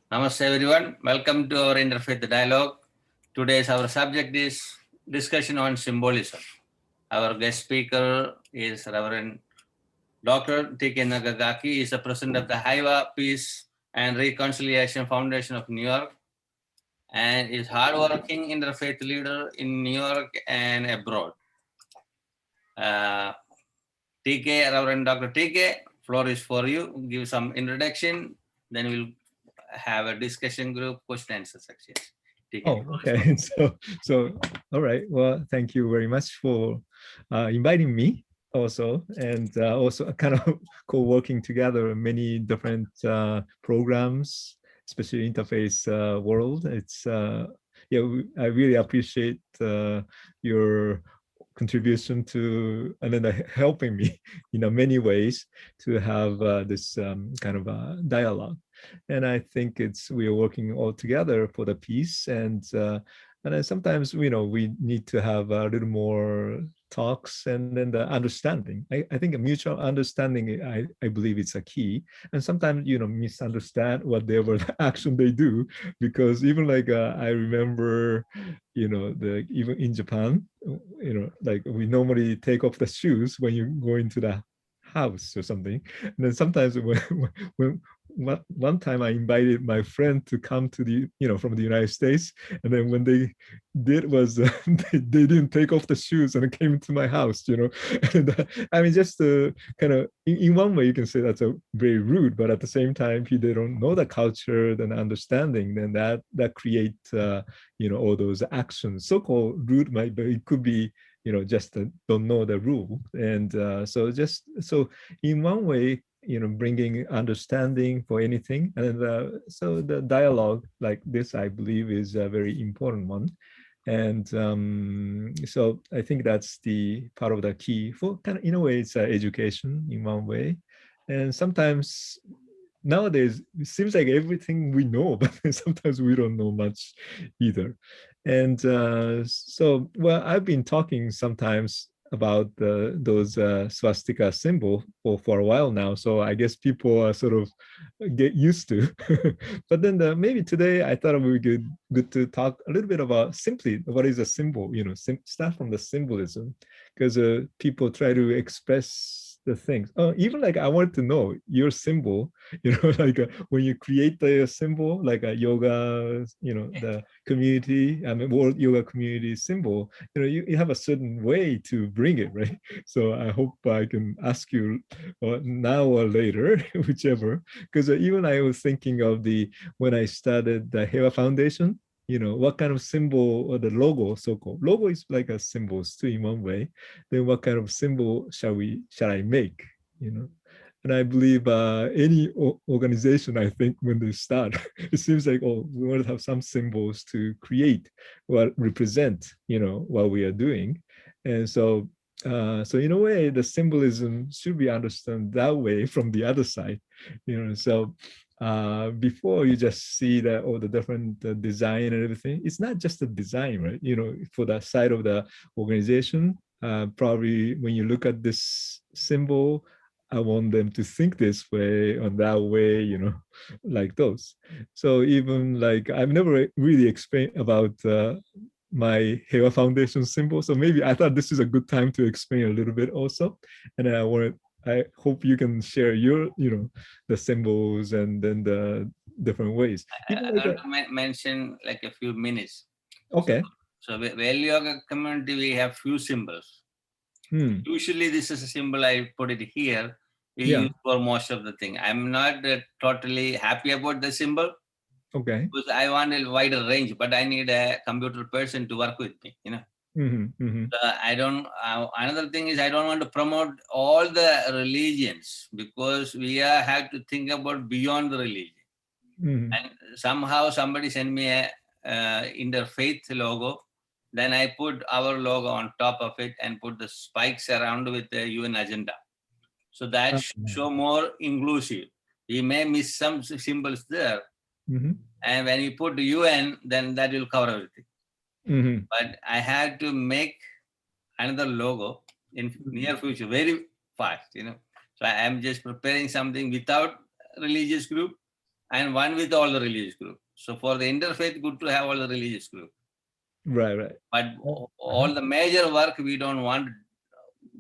Namaste everyone. Welcome to our Interfaith Dialogue. Today's our subject is discussion on symbolism. Our guest speaker is Reverend Dr. T.K. Nagagaki. He is the president of the Haiva Peace and Reconciliation Foundation of New York and is hardworking interfaith leader in New York and abroad. TK, Reverend Dr. TK, floor is for you. Give some introduction, then we'll have a discussion group, question and answer section. Oh, okay. So, all right. Well, thank you very much for inviting me also, and also kind of co-working together many different programs, especially interface world. It's yeah, I really appreciate your contribution to and then helping me in many ways to have this kind of dialogue. And I think we are working all together for the peace, and then sometimes we need to have a little more talks and then the understanding. I think a mutual understanding, I believe it's a key. And sometimes misunderstand whatever the action they do, because even like I remember even in Japan, like we normally take off the shoes when you go into the house or something. And then sometimes when one time I invited my friend to come to from the United States, and then when they did was they didn't take off the shoes and it came into my house, and I mean, just kind of in one way you can say that's a very rude, but at the same time, if they don't know the culture and understanding, then that create all those actions. So-called rude might be, it could be just don't know the rule. And so in one way, bringing understanding for anything. And so the dialogue like this, I believe, is a very important one. And so I think that's the part of the key for kind of, in a way, it's education in one way. And sometimes nowadays it seems like everything we know, but sometimes we don't know much either. And so, well, I've been talking sometimes about those swastika symbol for a while now. So I guess people are sort of get used to. But then maybe today I thought it would be good to talk a little bit about simply what is a symbol, start from the symbolism, because people try to express the things. Oh, even like I wanted to know your symbol, like when you create the symbol, like a yoga, the community, I mean, world yoga community symbol, you have a certain way to bring it, right? So I hope I can ask you now or later, whichever, because even I was thinking of when I started the Heva Foundation, what kind of symbol or the logo, so-called logo is like a symbol too in one way. Then what kind of symbol shall I make? And I believe any organization, I think when they start, it seems like, oh, we want to have some symbols to create what represent, what we are doing. And so in a way, the symbolism should be understood that way from the other side, so before you just see that all the different design and everything, it's not just the design, right? For the side of the organization, probably when you look at this symbol, I want them to think this way or that way, like those. So even like I've never really explained about my Heva Foundation symbol. So maybe I thought this is a good time to explain a little bit also. And I hope you can share your, the symbols and then the different ways. I want to mention like a few minutes. Okay. So Well Yoga community, we have few symbols. Usually this is a symbol, I put it here. We use for most of the thing. I'm not totally happy about the symbol. Okay. Because I want a wider range, but I need a computer person to work with me, I don't, another thing is I don't want to promote all the religions, because we have to think about beyond the religion. And somehow somebody sent me a interfaith logo. Then I put our logo on top of it and put the spikes around with the UN agenda. So that show more inclusive. We may miss some symbols there. And when you put the UN, then that will cover everything. But I had to make another logo in near future, very fast, So I am just preparing something without religious group, and one with all the religious group. So for the interfaith, good to have all the religious group. Right. But all the major work, we don't want to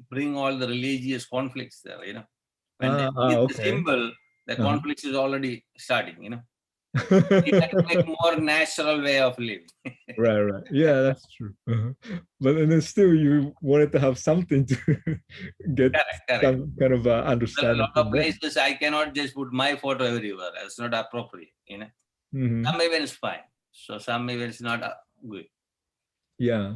bring all the religious conflicts there, you know. When they need the symbol, the conflict is already starting, you know. We have to make more natural way of living. Right. Yeah, that's true. But then still, you wanted to have something to get Correct. some kind of understanding. A lot of places, I cannot just put my photo everywhere. That's not appropriate, you know. Some events fine. So some events not good. Yeah,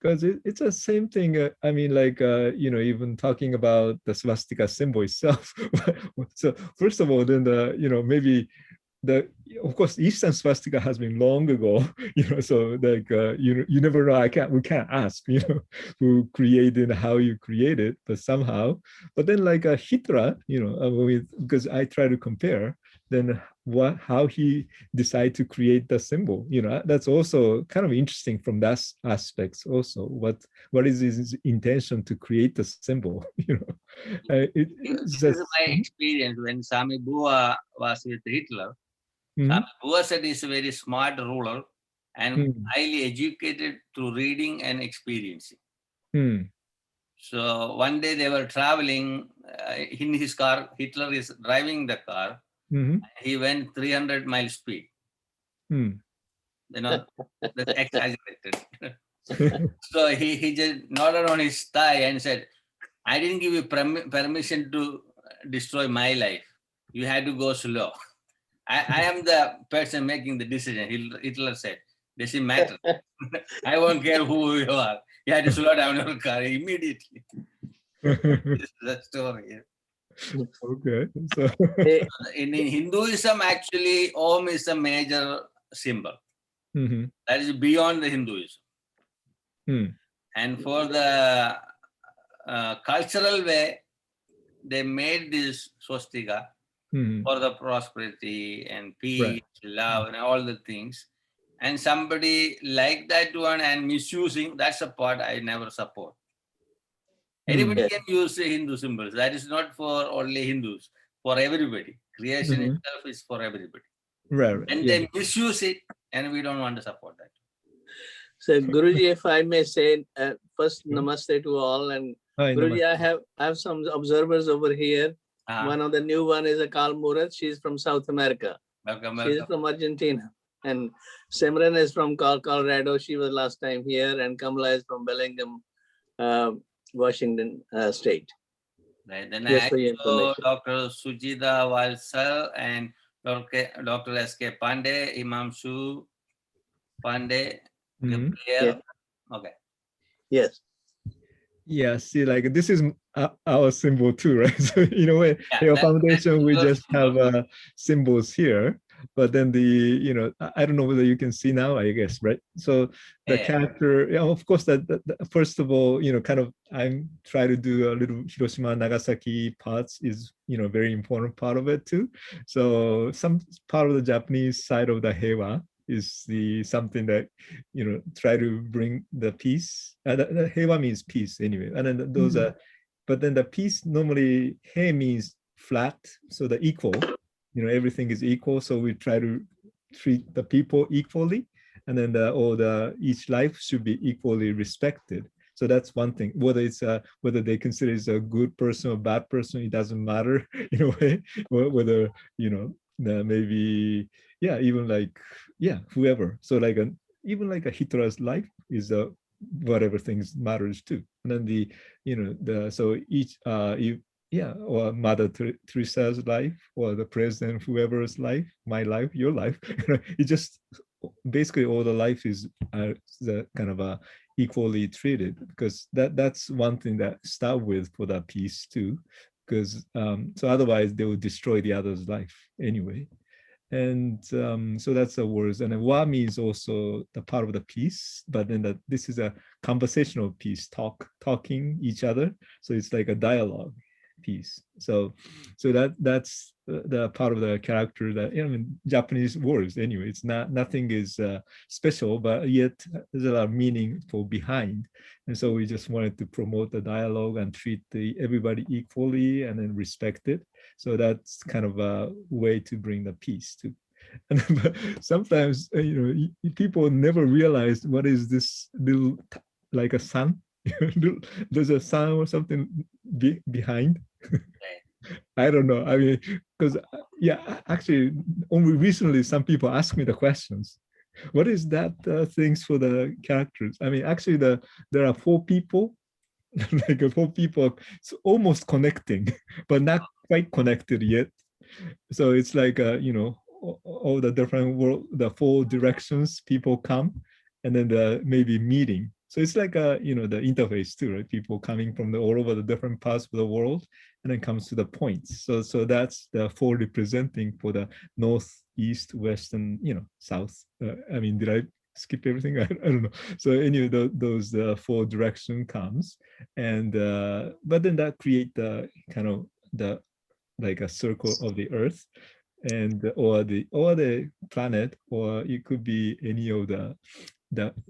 because it's the same thing. I mean, like, you know, even talking about the swastika symbol itself. So first of all, then maybe of course Eastern swastika has been long ago, you know, so like you never know. We can't ask, you know, who created, how you created, but somehow. But then like Hitler, you know, because I try to compare, then how he decided to create the symbol, you know, that's also kind of interesting from that aspect. Also, what is his intention to create the symbol, you know? This is my experience when Sami Bua was with Hitler. Sami Bua said he's a very smart ruler and highly educated through reading and experiencing. So one day they were traveling in his car. Hitler is driving the car. He went 300 miles speed. You know, that's exaggerated. So he just nodded on his thigh and said, I didn't give you permission to destroy my life. You had to go slow. I am the person making the decision, Hitler said. Does it matter? I won't care who you are. You had to slow down your car immediately. This is the story. Okay. So in Hinduism, actually, Om is a major symbol. That is beyond the Hinduism. And for the cultural way, they made this swastika for the prosperity and peace, love, and all the things. And somebody like that one and misusing, that's a part I never support. Anybody can use the Hindu symbols. That is not for only Hindus, for everybody. Creation itself is for everybody. Right. And they misuse it, and we don't want to support that. So Guruji, if I may say, first namaste to all. And Guruji, I have some observers over here. One of the new one is a Kal Murat. She's from South America. She's from Argentina. And Simran is from Colorado. She was last time here. And Kamala is from Bellingham, Washington State. Right. Then Dr. Sujita Valsal and Dr. S.K. Pandey, Imam Shu Pandey, Gabriel. Okay. Yes. Yeah, see, like this is our symbol too, right? So in a way, your foundation, we just have symbols here, but then I don't know whether you can see now, I guess, right? So the character, of course, that first of all, kind of, I'm trying to do a little Hiroshima, Nagasaki parts is, very important part of it too. So some part of the Japanese side of the Heiwa is something that try to bring the peace. The Heiwa means peace anyway, and then those are, but then the peace normally Hei means flat, so the equal, everything is equal. So we try to treat the people equally, and then each life should be equally respected. So that's one thing. Whether it's whether they consider it's a good person or bad person, it doesn't matter in a way. Whether maybe even like whoever. So like even like a Hitler's life is whatever things matters too. And then so each or Mother Teresa's life, or the president, whoever's life, my life, your life. It just basically all the life is the kind of equally treated, because that's one thing that start with for that peace too, because so otherwise they will destroy the other's life anyway. And so that's the words. And then wa means also the part of the peace, but then this is a conversational piece, talking each other. So it's like a dialogue piece. So that's the part of the character that Japanese words anyway. It's nothing is special, but yet there's a lot of meaningful behind. And so we just wanted to promote the dialogue and treat everybody equally and then respect it. So that's kind of a way to bring the peace too. And sometimes people never realize what is this little, like a sun. There's a sun or something behind. I don't know. I mean, because yeah, actually, only recently some people ask me the questions. What is that things for the characters? I mean, actually, there are 4 people, like 4 people, it's almost connecting, but not quite connected yet. So it's like all the different world, the 4 directions people come, and then the maybe meeting. So it's like the interface too, right? People coming from all over the different parts of the world, and then comes to the points. So that's the 4 representing for the north, east, west, and south. I mean, did I skip everything? I don't know. So anyway, those 4 direction comes, and but then that create the kind of the like a circle of the earth, and or the planet, or it could be any of the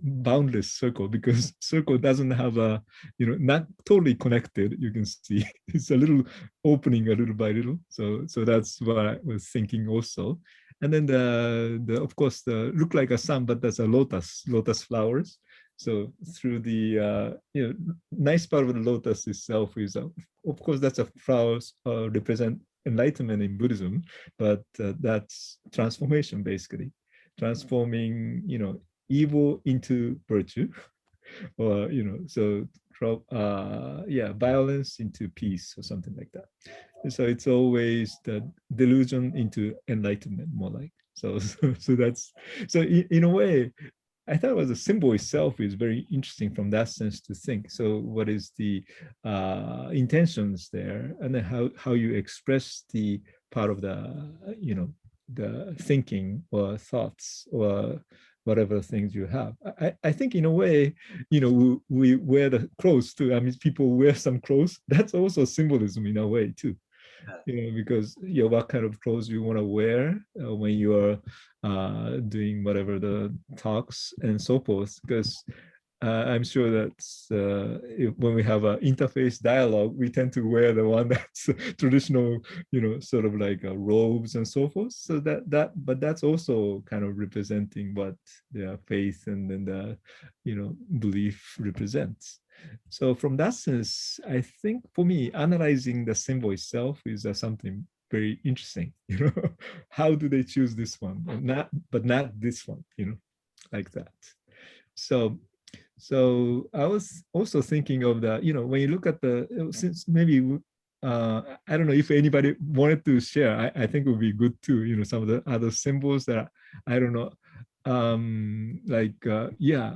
boundless circle, because circle doesn't have a not totally connected. You can see it's a little opening a little by little. So that's what I was thinking also. And then the of course the look like a sun, but that's a lotus flowers. So through the nice part of the lotus itself is of course that's a flowers represent enlightenment in Buddhism, but that's transformation, basically transforming evil into virtue, or so violence into peace or something like that. So it's always the delusion into enlightenment, more like. So that's so in a way I thought it was a symbol itself is very interesting from that sense to think. So what is the intentions there, and then how you express the part of the the thinking or thoughts or whatever things you have. I think in a way, we wear the clothes too. I mean, people wear some clothes. That's also symbolism in a way too. Because what kind of clothes you want to wear when you are doing whatever the talks and so forth. Because I'm sure that when we have an interfaith dialogue, we tend to wear the one that's traditional, sort of like robes and so forth. So but that's also kind of representing what their faith and then the, belief represents. So from that sense, I think for me, analyzing the symbol itself is something very interesting. How do they choose this one, but not this one? Like that. So I was also thinking of the, when you look at since maybe, I don't know if anybody wanted to share, I think it would be good too, some of the other symbols that I don't know,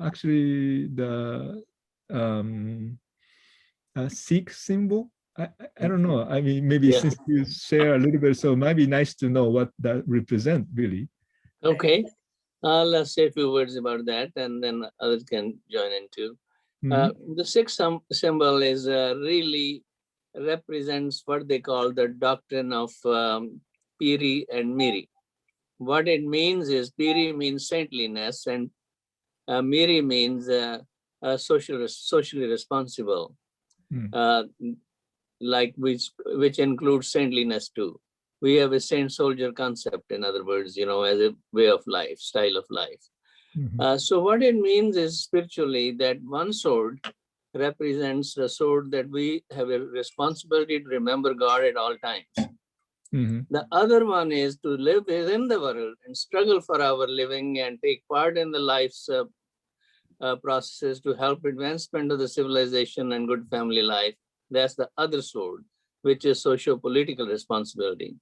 actually the Sikh symbol, I don't know. I mean, maybe since you share a little bit, so it might be nice to know what that represents really. Okay. I'll say a few words about that, and then others can join in too. The Sikh symbol is really represents what they call the doctrine of Piri and Miri. What it means is Piri means saintliness, and Miri means socially responsible, like which includes saintliness too. We have a saint soldier concept, in other words, as a way of life, style of life. So what it means is spiritually that one sword represents the sword that we have a responsibility to remember God at all times. The other one is to live within the world and struggle for our living and take part in the life's processes to help advancement of the civilization and good family life. That's the other sword, which is socio-political responsibility.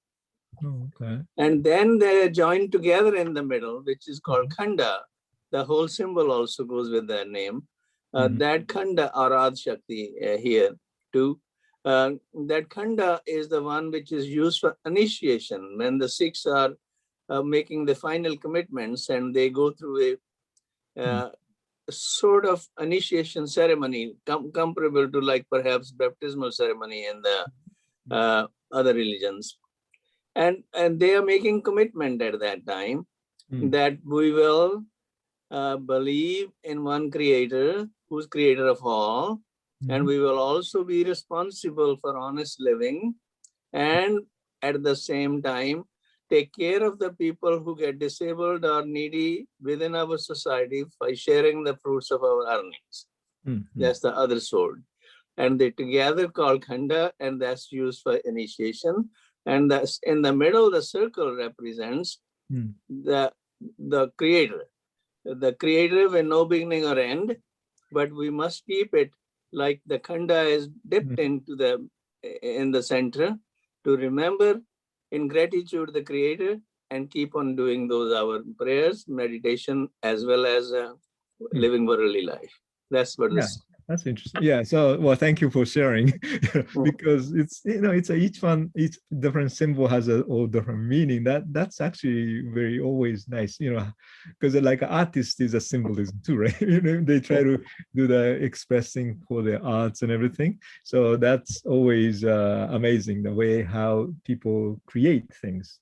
Okay. And then they are joined together in the middle, which is called Khanda. The whole symbol also goes with their name. That Khanda or Ad Shakti here too. That Khanda is the one which is used for initiation when the Sikhs are making the final commitments and they go through a sort of initiation ceremony comparable to like perhaps baptismal ceremony in the other religions. And they are making commitment at that time that we will believe in one creator who's creator of all, and we will also be responsible for honest living and at the same time take care of the people who get disabled or needy within our society by sharing the fruits of our earnings. That's the other sword. And they together called khanda, and that's used for initiation. And that's in the middle, the circle represents the creator. The creator with no beginning or end, but we must keep it like the khanda is dipped into in the center to remember in gratitude the creator and keep on doing those our prayers, meditation, as well as living worldly life. That's what this. That's interesting. Yeah. So, well, thank you for sharing, because it's, you know, it's each different symbol has a all different meaning. That's actually very always nice, you know, because like an artist is a symbolism too, right? You know, they try to do the expressing for their arts and everything. So that's always amazing, the way how people create things.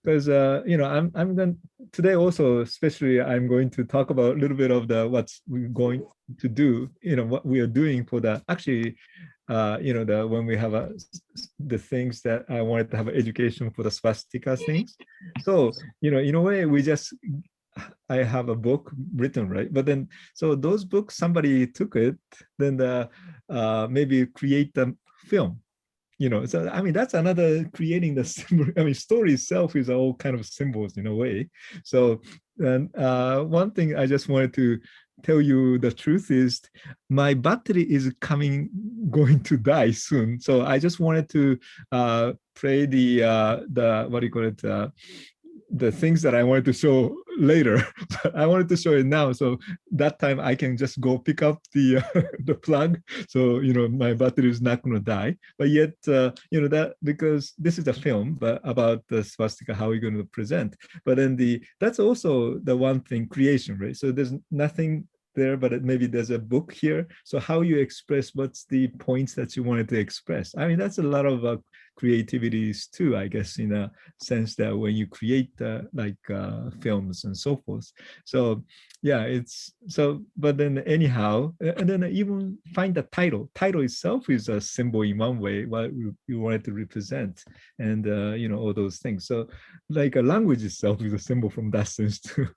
Because you know, I'm going today also, especially, I'm going to talk about a little bit of what's we're going to do, you know, what we are doing for the actually you know, when we have the things that I wanted to have an education for the swastika things. So, you know, in a way I have a book written, right? But then, so those books, somebody took it, then maybe create a film, you know. So I mean, that's another creating the symbol. I mean, story itself is all kind of symbols in a way. So and one thing I just wanted to tell you the truth is my battery is going to die soon. So I just wanted to play the what do you call it, the things that I wanted to show later, but I wanted to show it now. So that time I can just go pick up the the plug. So, you know, my battery is not going to die. But yet, you know, that because this is a film, but about the swastika, how we're going to present. But then that's also the one thing, creation, right? So there's nothing there, but maybe there's a book here. So how you express, what's the points that you wanted to express? I mean, that's a lot of creativities too, I guess, in a sense that when you create like films and so forth. So yeah, it's so, but then anyhow, and then even find the title itself is a symbol in one way, what you wanted to represent, and you know, all those things. So like a language itself is a symbol from that sense too.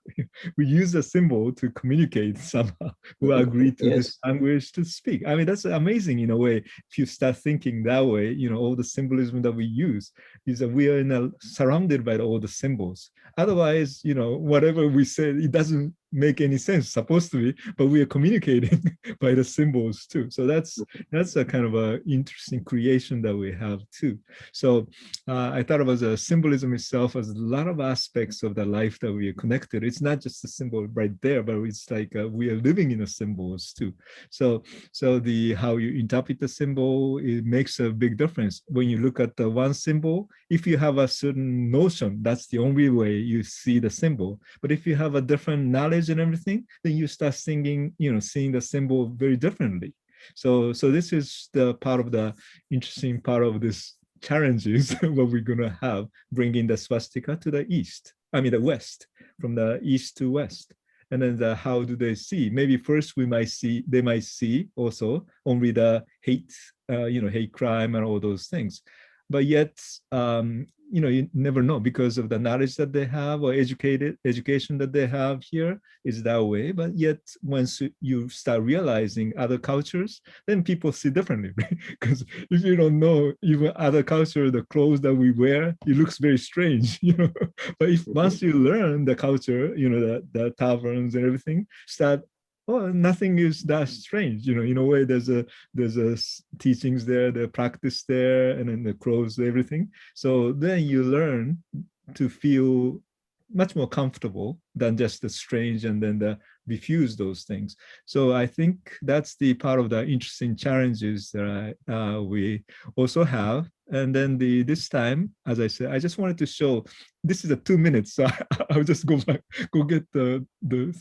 We use a symbol to communicate somehow, who agree to this language to speak. I mean, that's amazing in a way. If you start thinking that way, you know, all the symbolism that we use is that we are surrounded by all the symbols. Otherwise, you know, whatever we say, it doesn't make any sense, supposed to be, but we are communicating by the symbols too. So that's a kind of a interesting creation that we have too. So I thought about the symbolism itself as a lot of aspects of the life that we are connected. It's not just a symbol right there, but it's like we are living in the symbols too. So how you interpret the symbol, it makes a big difference. When you look at the one symbol, if you have a certain notion, that's the only way you see the symbol. But if you have a different knowledge and everything, then you start seeing the symbol very differently. So this is the part of the interesting part of this challenges what we're gonna have, bringing the swastika to the the west, from the east to west. And then how do they see? Maybe first they might see also only the hate, hate crime and all those things. But yet, you never know, because of the knowledge that they have or education that they have here is that way. But yet, once you start realizing other cultures, then people see differently. Because if you don't know even other culture, the clothes that we wear, it looks very strange, But if once you learn the culture, the taverns and everything, start, oh, nothing is that strange, in a way. There's a teachings there, the practice there, and then the clothes, everything. So then you learn to feel much more comfortable than just the strange and then diffuse those things. So I think that's the part of the interesting challenges that we also have. And then this time, as I said, I just wanted to show, this is a 2 minutes, so I'll just go get the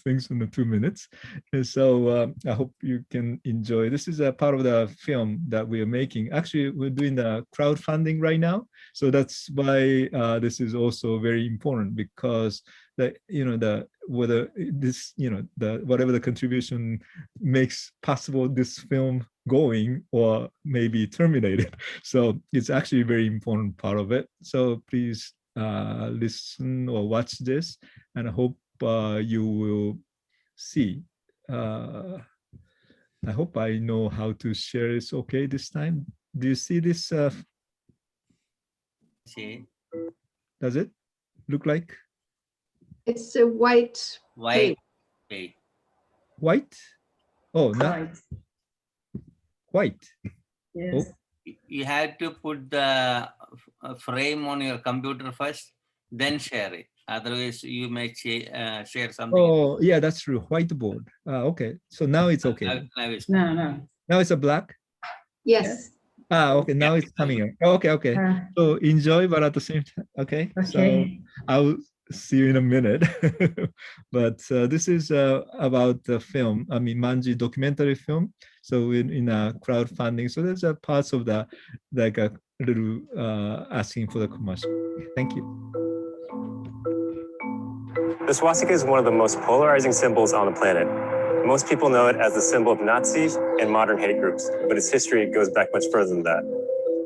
things in the 2 minutes. And so I hope you can enjoy. This is a part of the film that we are making. Actually, we're doing the crowdfunding right now. So that's why this is also very important, because that, whether this, whatever the contribution makes possible this film going or maybe terminated. So it's actually a very important part of it. So please listen or watch this, and I hope you will see. I hope I know how to share this okay this time. Do you see this? See. Does it look like? It's a white. White. White? Oh, not White. White. Yes. Oh. You have to put the frame on your computer first, then share it. Otherwise, you may share something. Oh, yeah, that's true. Whiteboard. Okay, so now it's okay. No. Now it's a black? Yes. Okay, now it's coming up. Okay. So enjoy, but at the same time, okay. So I'll see you in a minute. But this is about the film, Manji documentary film. So in a crowdfunding, so there's a parts of the, like a little asking for the commercial. Thank you. The swastika is one of the most polarizing symbols on the planet. Most people know it as the symbol of Nazi and modern hate groups, but its history goes back much further than that.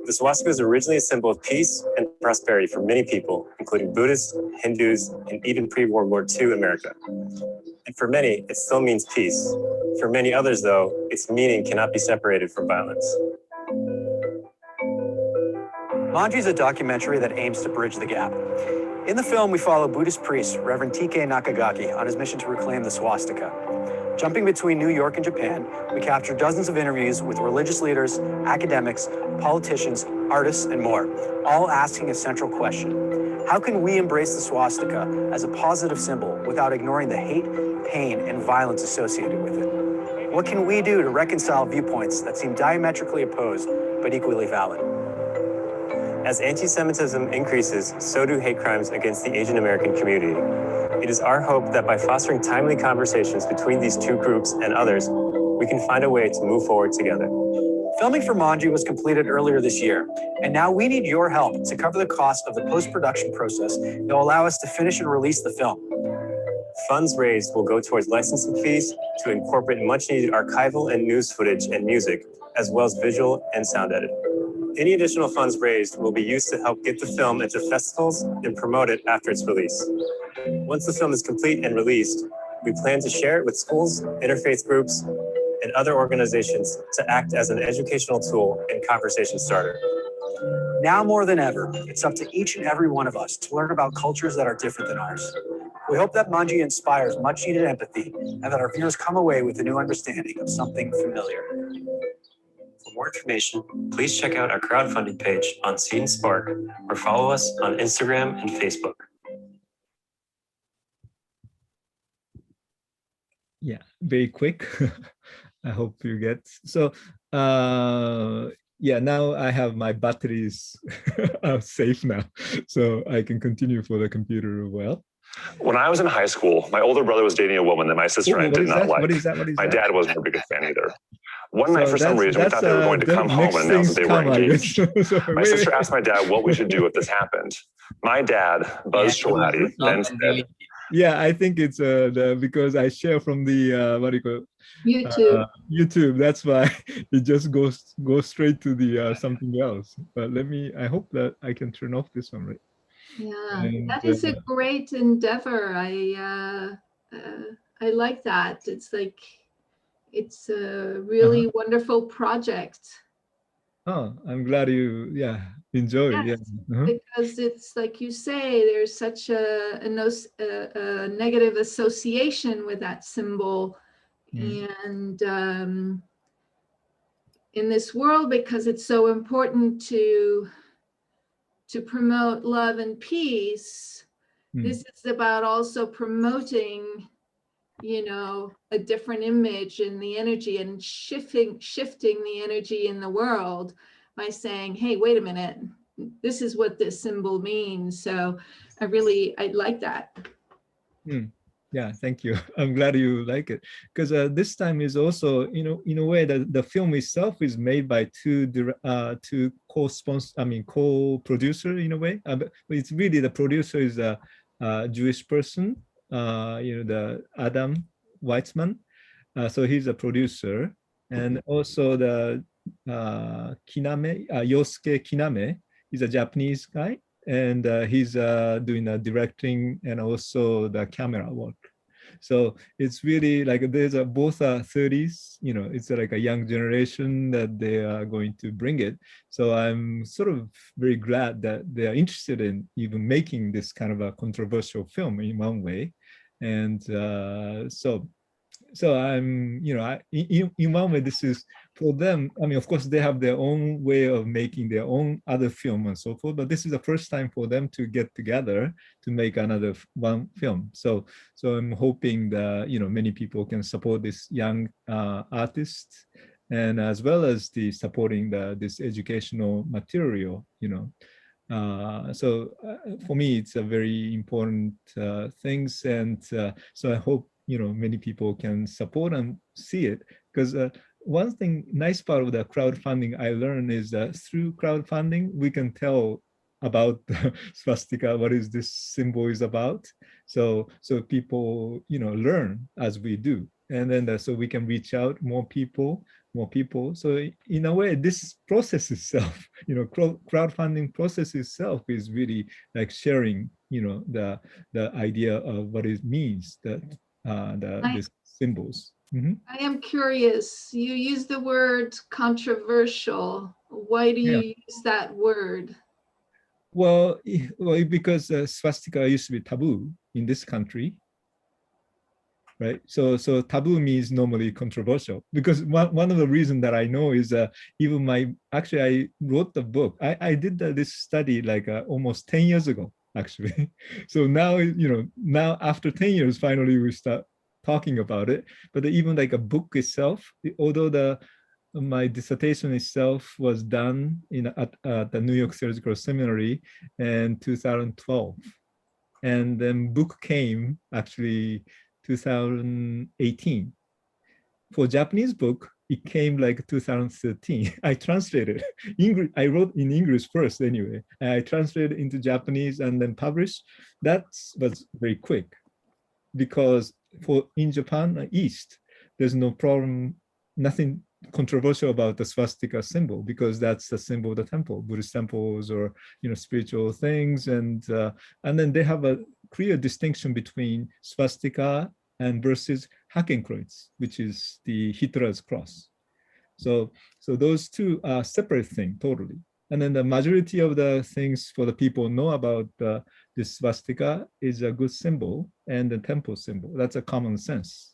The swastika was originally a symbol of peace and prosperity for many people, including Buddhists, Hindus, and even pre-World War II America. And for many, it still means peace. For many others, though, its meaning cannot be separated from violence. Manji is a documentary that aims to bridge the gap. In the film, we follow Buddhist priest Reverend T.K. Nakagaki on his mission to reclaim the swastika. Jumping between New York and Japan, we capture dozens of interviews with religious leaders, academics, politicians, artists, and more, all asking a central question. How can we embrace the swastika as a positive symbol without ignoring the hate, pain, and violence associated with it? What can we do to reconcile viewpoints that seem diametrically opposed but equally valid? As anti-Semitism increases, so do hate crimes against the Asian American community. It is our hope that by fostering timely conversations between these two groups and others, we can find a way to move forward together. Filming for Manji was completed earlier this year, and now we need your help to cover the cost of the post-production process that will allow us to finish and release the film. Funds raised will go towards licensing fees to incorporate much-needed archival and news footage and music, as well as visual and sound editing. Any additional funds raised will be used to help get the film into festivals and promote it after its release. Once the film is complete and released, we plan to share it with schools, interfaith groups, and other organizations to act as an educational tool and conversation starter. Now more than ever, it's up to each and every one of us to learn about cultures that are different than ours. We hope that Manji inspires much needed empathy and that our viewers come away with a new understanding of something familiar. For more information, please check out our crowdfunding page on Seed and Spark or follow us on Instagram and Facebook. Yeah, very quick. I hope you get. So yeah, now I have my batteries safe now, so I can continue for the computer well. When I was in high school, my older brother was dating a woman that my sister and I did not like. What is that? What is my that? dad wasn't a big fan either. One night, for some reason, we thought they were going to come home and announce that they were engaged. My sister asked my dad what we should do if this happened. My dad, Buzz Sholati, then said, yeah, I think it's because I share from the what do you call it? YouTube. YouTube. That's why it just goes straight to the something else. But I hope that I can turn off this one, right? Yeah, And, that is a great endeavor. I like that. It's like it's a really wonderful project. Oh, I'm glad you enjoy it. Yes, Yeah. because it's like you say, there's such a negative association with that symbol. And in this world, because it's so important to promote love and peace, this is about also promoting, a different image in the energy and shifting the energy in the world by saying, hey, wait a minute, this is what this symbol means. So I like that. Yeah, thank you. I'm glad you like it, because this time is also, in a way that the film itself is made by two co-sponsor, co-producer in a way. But it's really the producer is Jewish person, the Adam Weitzman. So he's a producer, and also the Yosuke Kiname. He's a Japanese guy, and he's doing the directing and also the camera work. So it's really like there's both 30s, it's like a young generation that they are going to bring it. So I'm sort of very glad that they are interested in even making this kind of a controversial film in one way. And so I'm, in one way, this is for them. I mean, of course, they have their own way of making their own other film and so forth, but this is the first time for them to get together to make another one film. So I'm hoping that, many people can support this young artist, and as well as the supporting this educational material, so for me, it's a very important things. And so I hope, many people can support and see it, because one thing, nice part of the crowdfunding I learned is that through crowdfunding, we can tell about the swastika, what is this symbol is about. So people, learn as we do. And then so we can reach out more people. So in a way, this process itself, crowdfunding process itself is really like sharing, the idea of what it means, that these symbols. Mm-hmm. I am curious. You use the word controversial. Why do you use that word? Well, because swastika used to be taboo in this country, right? So taboo means normally controversial, because one of the reasons that I know is even actually I wrote the book. I did this study like almost 10 years ago, actually. So now, now after 10 years, finally we start talking about it. But even like a book itself, although my dissertation itself was done at the New York Theological Seminary in 2012. And then book came actually 2018. For Japanese book, it came like 2013. I translated English. I wrote in English first anyway. I translated into Japanese and then published. That was very quick, because in Japan, East, there's no problem, nothing controversial about the swastika symbol, because that's the symbol of the temple, Buddhist temples, or spiritual things, and then they have a clear distinction between swastika and versus Hakenkreuz, which is the Hitler's cross. So those two are separate things totally. And then the majority of the things for the people know about this swastika is a good symbol and the temple symbol. That's a common sense.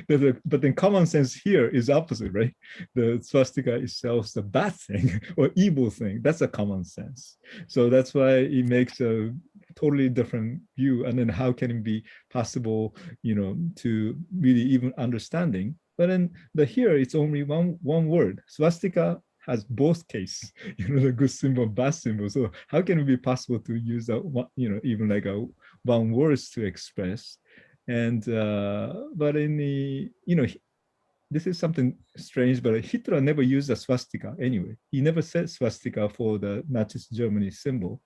But then common sense here is opposite, right? The swastika itself is a bad thing or evil thing. That's a common sense. So that's why it makes a totally different view. And then how can it be possible, to really even understanding? But then here it's only one word. Swastika has both cases, the good symbol, bad symbol. So how can it be possible to use that, even like one words to express? And but in the, this is something strange, but Hitler never used a swastika anyway. He never said swastika for the Nazi Germany symbol.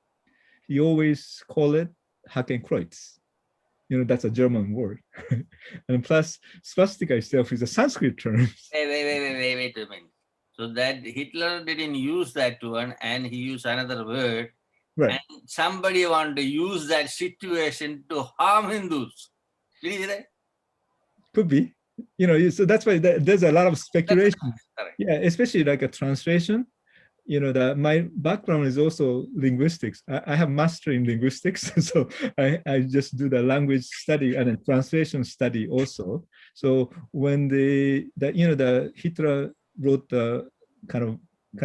He always called it Hakenkreuz. That's a German word. And plus, swastika itself is a Sanskrit term. Wait a minute. So that Hitler didn't use that one, and he used another word. Right. And somebody wanted to use that situation to harm Hindus. Did he say that? Could be. So that's why there's a lot of speculation. Yeah, especially like a translation. My background is also linguistics. I have master in linguistics, so I just do the language study and a translation study also. So when the Hitler wrote the kind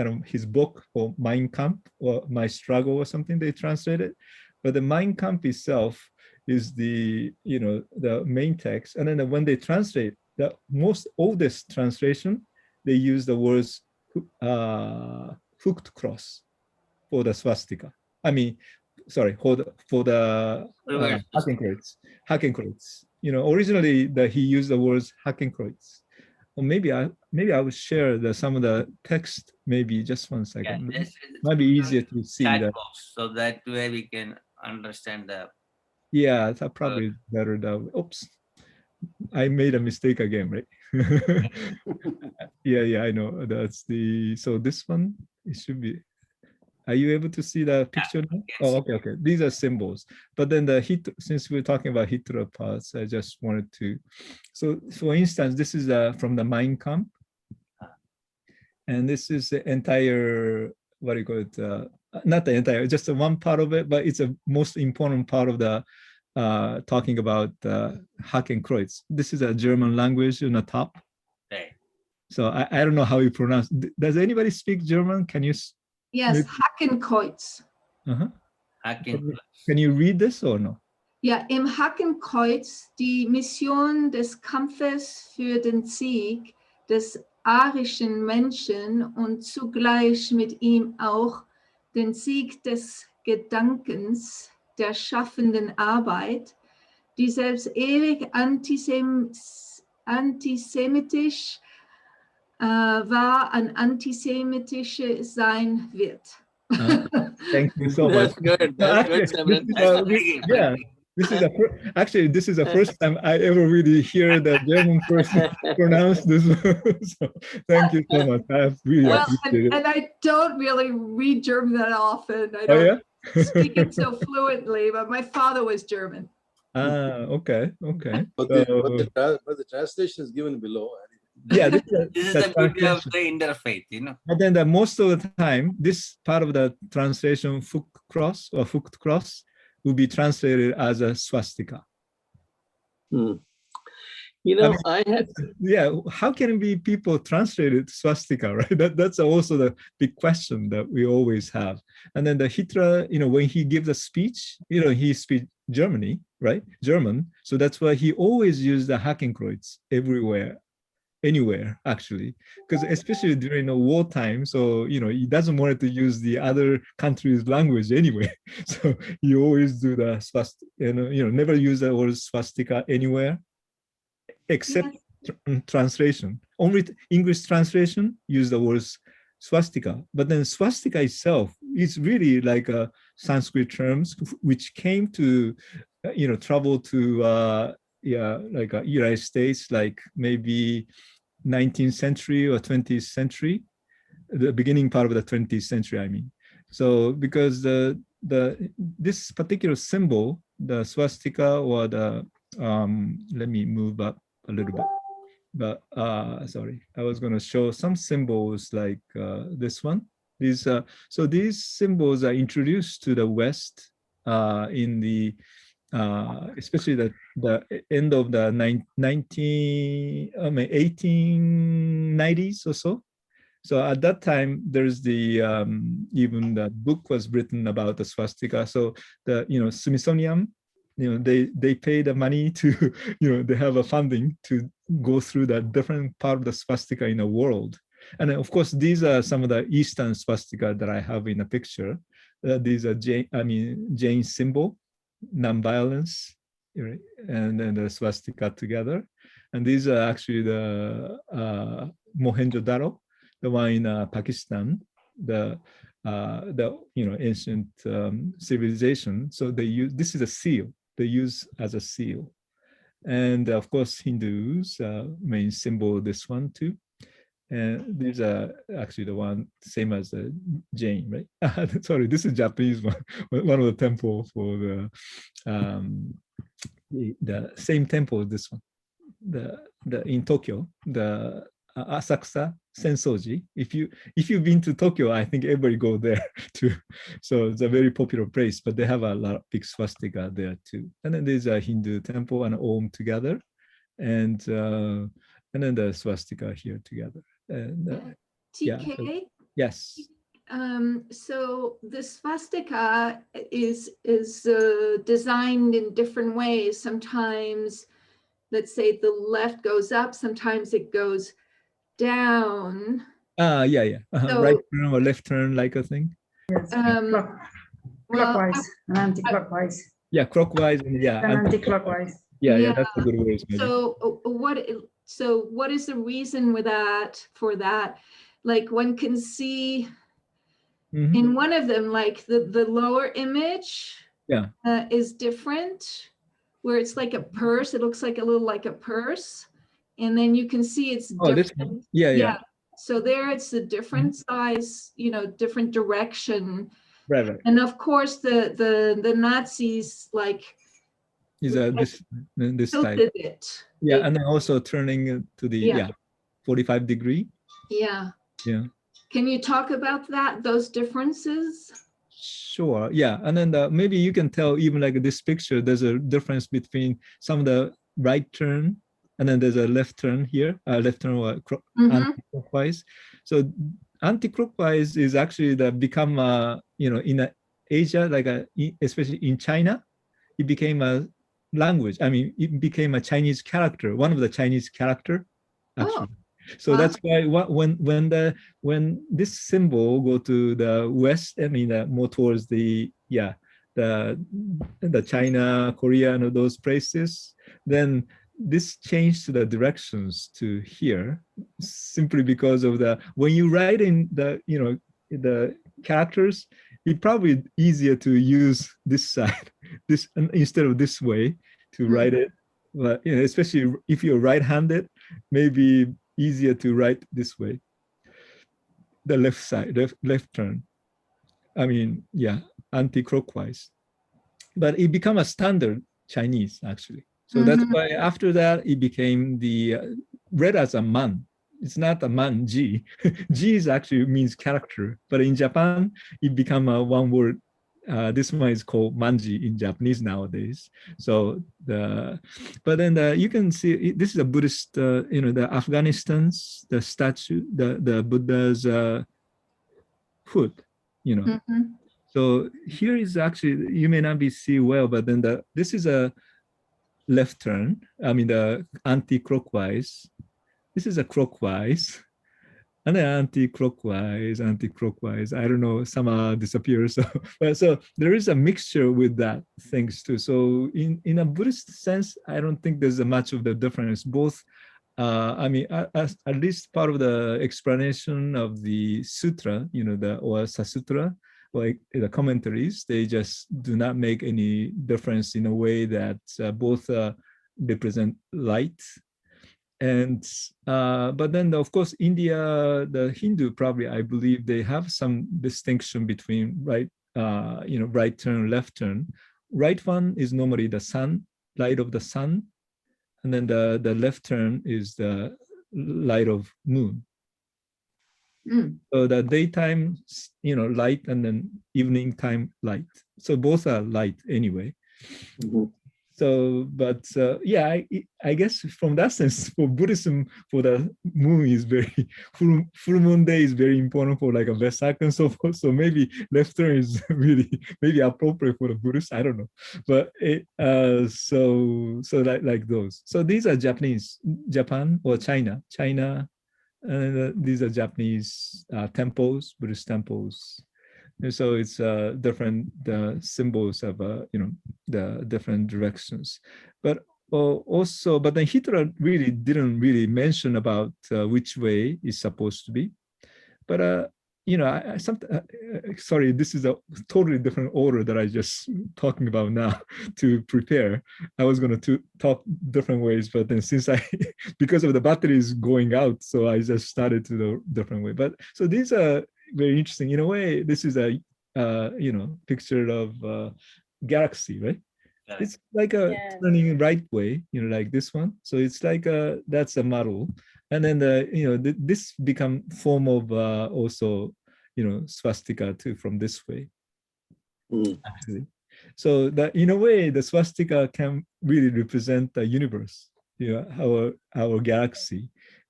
of his book, or Mein Kampf, or My Struggle, or something, they translated, but the Mein Kampf itself is the main text, and then when they translate the most oldest translation, they use the words hooked cross for the swastika. I mean, sorry, for the Hakenkreuz. Originally he used the words Hakenkreuz. Or maybe I will share some of the text. Maybe just 1 second. Might be easier to see that. So that way we can understand the Yeah, that's probably better though. Oops, I made a mistake again, right? Yeah, I know. That's the, so this one, it should be, are you able to see the picture now? Oh, okay. These are symbols. But then the since we're talking about Hitler parts, I just wanted to, so for instance, this is from the Mein Kampf. And this is the entire, what do you call it? Not the entire, just one part of it, but it's a most important part of the talking about Hakenkreuz. This is a German language on the top. Right. So I don't know how you pronounce. Does anybody speak German? Can you? Yes, Hakenkreuz. Hakenkreuz. Can you read this or no? Ja, im Hakenkreuz die Mission des Kampfes für den Sieg des arischen Menschen und zugleich mit ihm auch den Sieg des Gedankens der schaffenden Arbeit, die selbst ewig antisemitisch war, an antisemitische sein wird. Thank you so much. That's good. Yeah, this is this is the first time I ever really hear the German person pronounce this. So thank you so much. I really appreciate it. And I don't really read German that often. I don't speak it so fluently, but my father was German. Okay. But the translation is given below. Yeah, this is the beauty of the interfaith, you know. But then most of the time, this part of the translation, Frucht cross, will be translated as a swastika. You know, I had. Yeah, how can it be people translated swastika, right? That's also the big question that we always have. And then the Hitler, you know, when he gives a speech, you know, he speaks Germany, right? German. So that's why he always used the Hakenkreuz everywhere. Anywhere actually, because especially during the wartime, so you know he doesn't want to use the other country's language anyway. So you always do the swastika, you know, never use the word swastika anywhere, except translation. Only English translation use the words swastika, but then swastika itself is really like a Sanskrit terms which came to, you know, travel to. Like United States, like maybe 19th century or 20th century, the beginning part of the 20th century, I mean. So because this particular symbol, the swastika or the, let me move up a little bit. But sorry, I was going to show some symbols like this one. These so these symbols are introduced to the West in the especially the end of the 1890s or so. So at that time, there's the even the book was written about the swastika. So the, you know, Smithsonian, you know, they pay the money to, you know, they have a funding to go through the different part of the swastika in the world. And of course, these are some of the Eastern swastika that I have in the picture. These are Jain symbol, non-violence, right? And then the swastika together. And these are actually the Mohenjo-daro, the one in Pakistan, the you know, ancient civilization. So they use, this is a seal, they use as a seal. And of course, Hindus main symbol, this one too. And these are actually the one same as the Jain, right? Sorry, this is Japanese one. One of the temple for the same temple. This one, the in Tokyo, the Asakusa Sensoji. If you've been to Tokyo, I think everybody go there too. So it's a very popular place. But they have a lot of big swastika there too. And then there's a Hindu temple and Om together, and then the swastika here together. And TK? Yes. So the swastika is designed in different ways. Sometimes, let's say the left goes up, sometimes it goes down. Yeah. So, right turn or left turn, like a thing. Yes. Clockwise and anti-clockwise. Yeah, clockwise and anti-clockwise. Yeah, that's a good word. So what is the reason with that, for that? Like one can see in one of them, like the lower image, is different, where it's like a purse. It looks like a little like a purse. And then you can see it's different. Yeah. So there it's a different size, different direction. Right. And of course the Nazis this type. It. Yeah, and then also turning to the 45 degree. Yeah. Can you talk about those differences? Sure. Yeah, and then maybe you can tell even like this picture, there's a difference between some of the right turn, and then there's a left turn here, left turn or anti-clockwise. So anti-clockwise is actually become in Asia, especially in China, it became a language. I mean, it became a Chinese character, one of the Chinese character, actually. So that's why when this symbol go to the West, I mean, more towards the China, Korea, and those places, then this changed to the directions to here, simply because of when you write in the characters, it's probably easier to use this side, this instead of this way to write it. But especially if you're right-handed, maybe easier to write this way, the left side, left turn. I mean, anti-clockwise. But it became a standard Chinese, actually. So that's why after that, it became read as a man. It's not a man, G. G is actually means character. But in Japan, it became a one word. This one is called manji in Japanese nowadays. So but then you can see this is a Buddhist, the Afghanistan's, the statue, the Buddha's foot, So here is actually, you may not be see well, but then this is a left turn. I mean, the anti-clockwise. This is a clockwise. And then anti-clockwise. I don't know, somehow disappears. So there is a mixture with that things too. So in a Buddhist sense, I don't think there's much of the difference. Both, I mean, at least part of the explanation of the sutra, or Sasutra, like the commentaries, they just do not make any difference in a way that both represent light. And but then of course India, the Hindu, probably I believe they have some distinction between right turn, left turn. Right one is normally the sun, light of the sun, and then the left turn is the light of moon. So the daytime light, and then evening time light, so both are light anyway. So, but I guess from that sense, for Buddhism, for the moon is full moon day is very important for like a Vesak and so forth. So maybe left turn is really maybe appropriate for the Buddhist. I don't know, but so like those. So these are Japan or China, and these are Japanese temples, Buddhist temples. And so it's different symbols of the different directions, but then Hitler really didn't mention about which way is supposed to be. But sorry, this is a totally different order that I just talking about now to prepare. I was going to talk different ways, but then since because of the batteries going out, so I just started to the different way. But so these are very interesting. In a way, this is a picture of galaxy, right? It's like a turning right way, like this one. So it's like that's a model, and then this become form of also swastika too from this way. Actually, so that in a way the swastika can really represent the universe, our galaxy.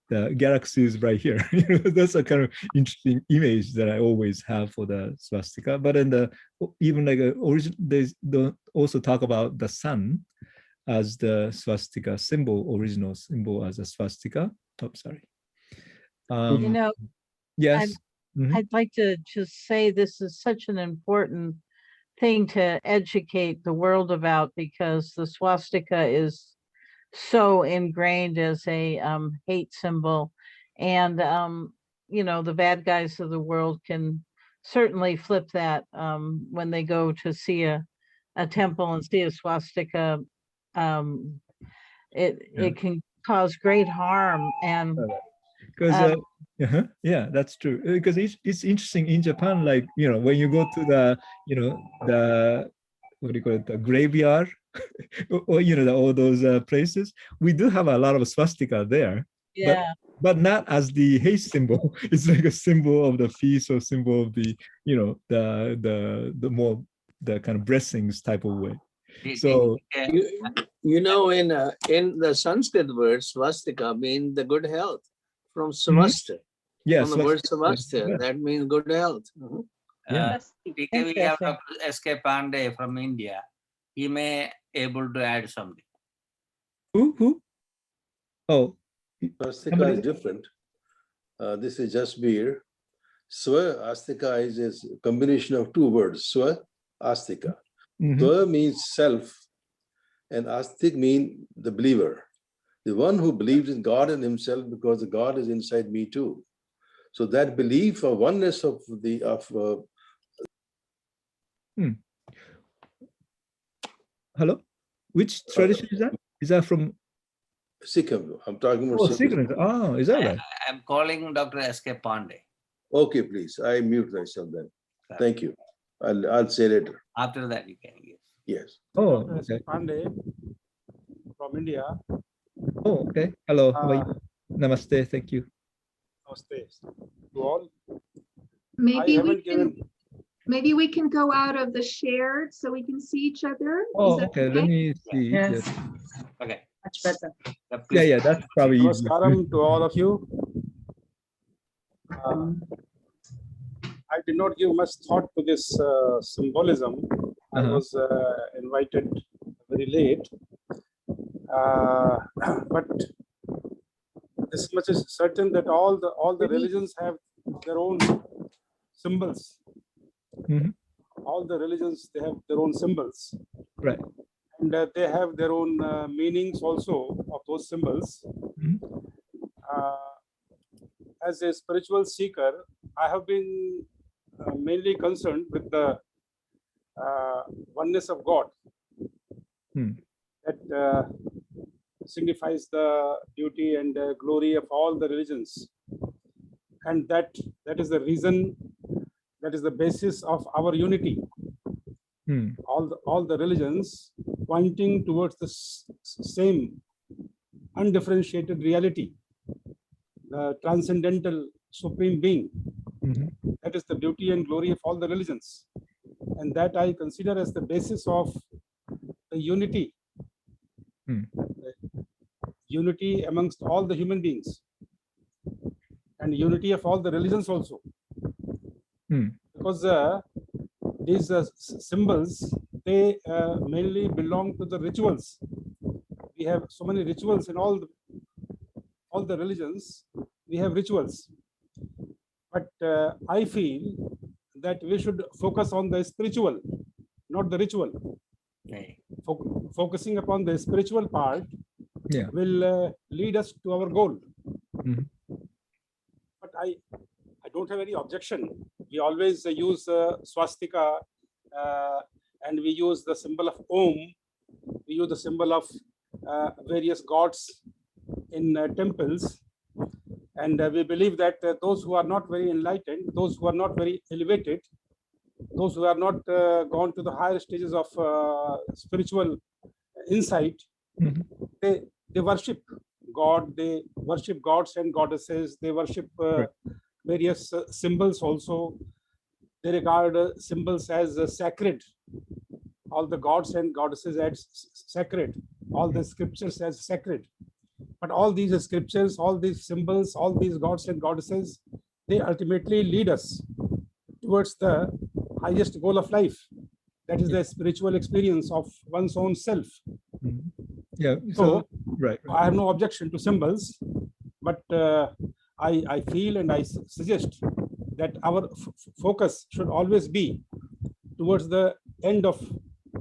The galaxy is right here. That's a kind of interesting image that I always have for the swastika. But in even like they don't also talk about the sun as the swastika symbol, original symbol as a swastika. Oh, sorry. Yes. I'd like to just say this is such an important thing to educate the world about, because the swastika is so ingrained as a hate symbol, and the bad guys of the world can certainly flip that when they go to see a a temple and see a swastika, it can cause great harm. And because yeah, that's true, because it's interesting in Japan, like, you know, when you go to the, you know, the, what do you call it, the graveyard or you know, all those places, we do have a lot of swastika there. Yeah, but not as the hate symbol. It's like a symbol of the peace or symbol of the, you know, the more the kind of blessings type of way. So you know, in the Sanskrit word swastika means the good health, from swastika. Yes, from the word swastika, that means good health. Yeah. We have Dr. S.K. Pandey from India. He may able to add something. Who? Oh, Swastika is different. This is just beer. Swastika is a combination of two words. Swastika. Swa means self, and astik means the believer, the one who believes in God and himself, because the God is inside me too. So that belief of oneness of the Hello, which tradition is that? Is that from Sikkim? I'm talking about Sikkim. Oh, is that right? I'm calling Dr. S.K. Pandey. Okay, please. I mute myself then. Thank you. I'll say later. After that, you can give. Yes. Oh, Dr. S.K. Pandey from India. Oh, okay. Hello. Namaste. Thank you. Namaste to all. Maybe we can go out of the shared so we can see each other. Oh, okay. Let me see. Yes. Okay. Much better. Yeah, that's probably easy. Namaskaram to all of you. I did not give much thought to this symbolism. I was invited very late. But this much is certain that all the religions have their own symbols. All the religions, they have their own symbols. Right. And they have their own meanings also of those symbols. As a spiritual seeker, I have been mainly concerned with the oneness of God. That signifies the beauty and glory of all the religions. And that is the reason, that is the basis of our unity. All the religions pointing towards the same undifferentiated reality, the transcendental supreme being. That is the beauty and glory of all the religions. And that I consider as the basis of the unity. Unity amongst all the human beings. And unity of all the religions also. Because these symbols, they mainly belong to the rituals. We have so many rituals in all the religions. We have rituals. But I feel that we should focus on the spiritual, not the ritual. Focusing upon the spiritual part will lead us to our goal. But I don't have any objection. We always use swastika, and we use the symbol of Om. We use the symbol of various gods in temples. And we believe that those who are not very enlightened, those who are not very elevated, those who are not gone to the higher stages of spiritual insight, they worship God, they worship gods and goddesses, they worship various symbols also. They regard symbols as sacred. All the gods and goddesses as sacred. All the scriptures as sacred. But all these scriptures, all these symbols, all these gods and goddesses, they ultimately lead us towards the highest goal of life. That is the spiritual experience of one's own self. Yeah. So right. I have no objection to symbols, but I feel and I suggest that our focus should always be towards the end of,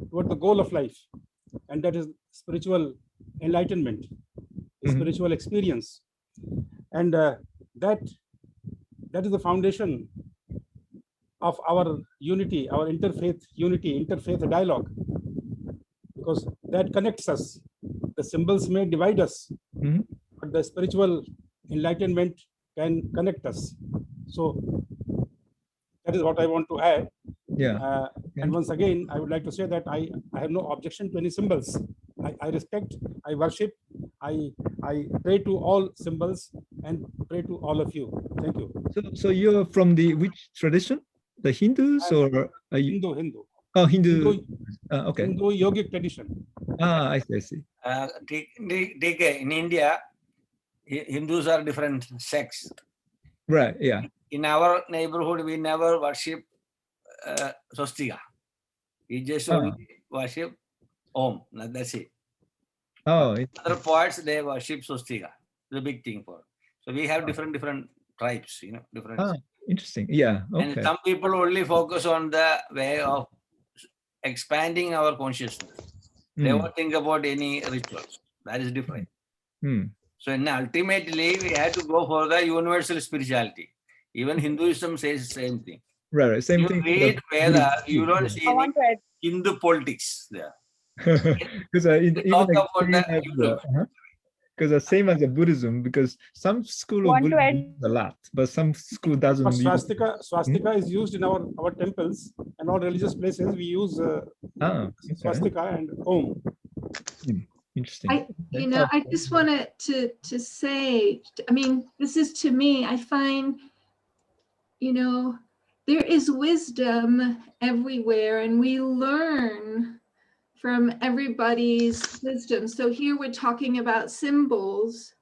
toward the goal of life, and that is spiritual enlightenment, spiritual experience, and that is the foundation of our unity, our interfaith unity, interfaith dialogue. because that connects us. The symbols may divide us, but the spiritual enlightenment can connect us. So that is what I want to add. Yeah. And once again, I would like to say that I have no objection to any symbols. I respect, I worship, I pray to all symbols and pray to all of you. Thank you. So you're from which tradition? The Hindus or Hindu. Oh, Hindu. Okay. Hindu yogic tradition. I see. DK, in India, Hindus are different sects. Right. Yeah. In our neighborhood, we never worship Swastika. We just only worship Om. That's it. Oh. Other parts they worship Swastika. It's a big thing for. So we have different tribes. Different. Interesting. Yeah. Okay. And some people only focus on the way of expanding our consciousness. They won't think about any rituals. That is different. So ultimately, we have to go for the universal spirituality. Even Hinduism says the same thing. Right. Same thing. You read Vedas, you don't see any Hindu politics there. Because because the same as the Buddhism, because some school of Buddhism use a lot, but some school doesn't. Swastika is used in our temples and all religious places. We use swastika and Om. Interesting. I just wanted to say, I mean, this is to me, I find, there is wisdom everywhere and we learn from everybody's wisdom. So here we're talking about symbols.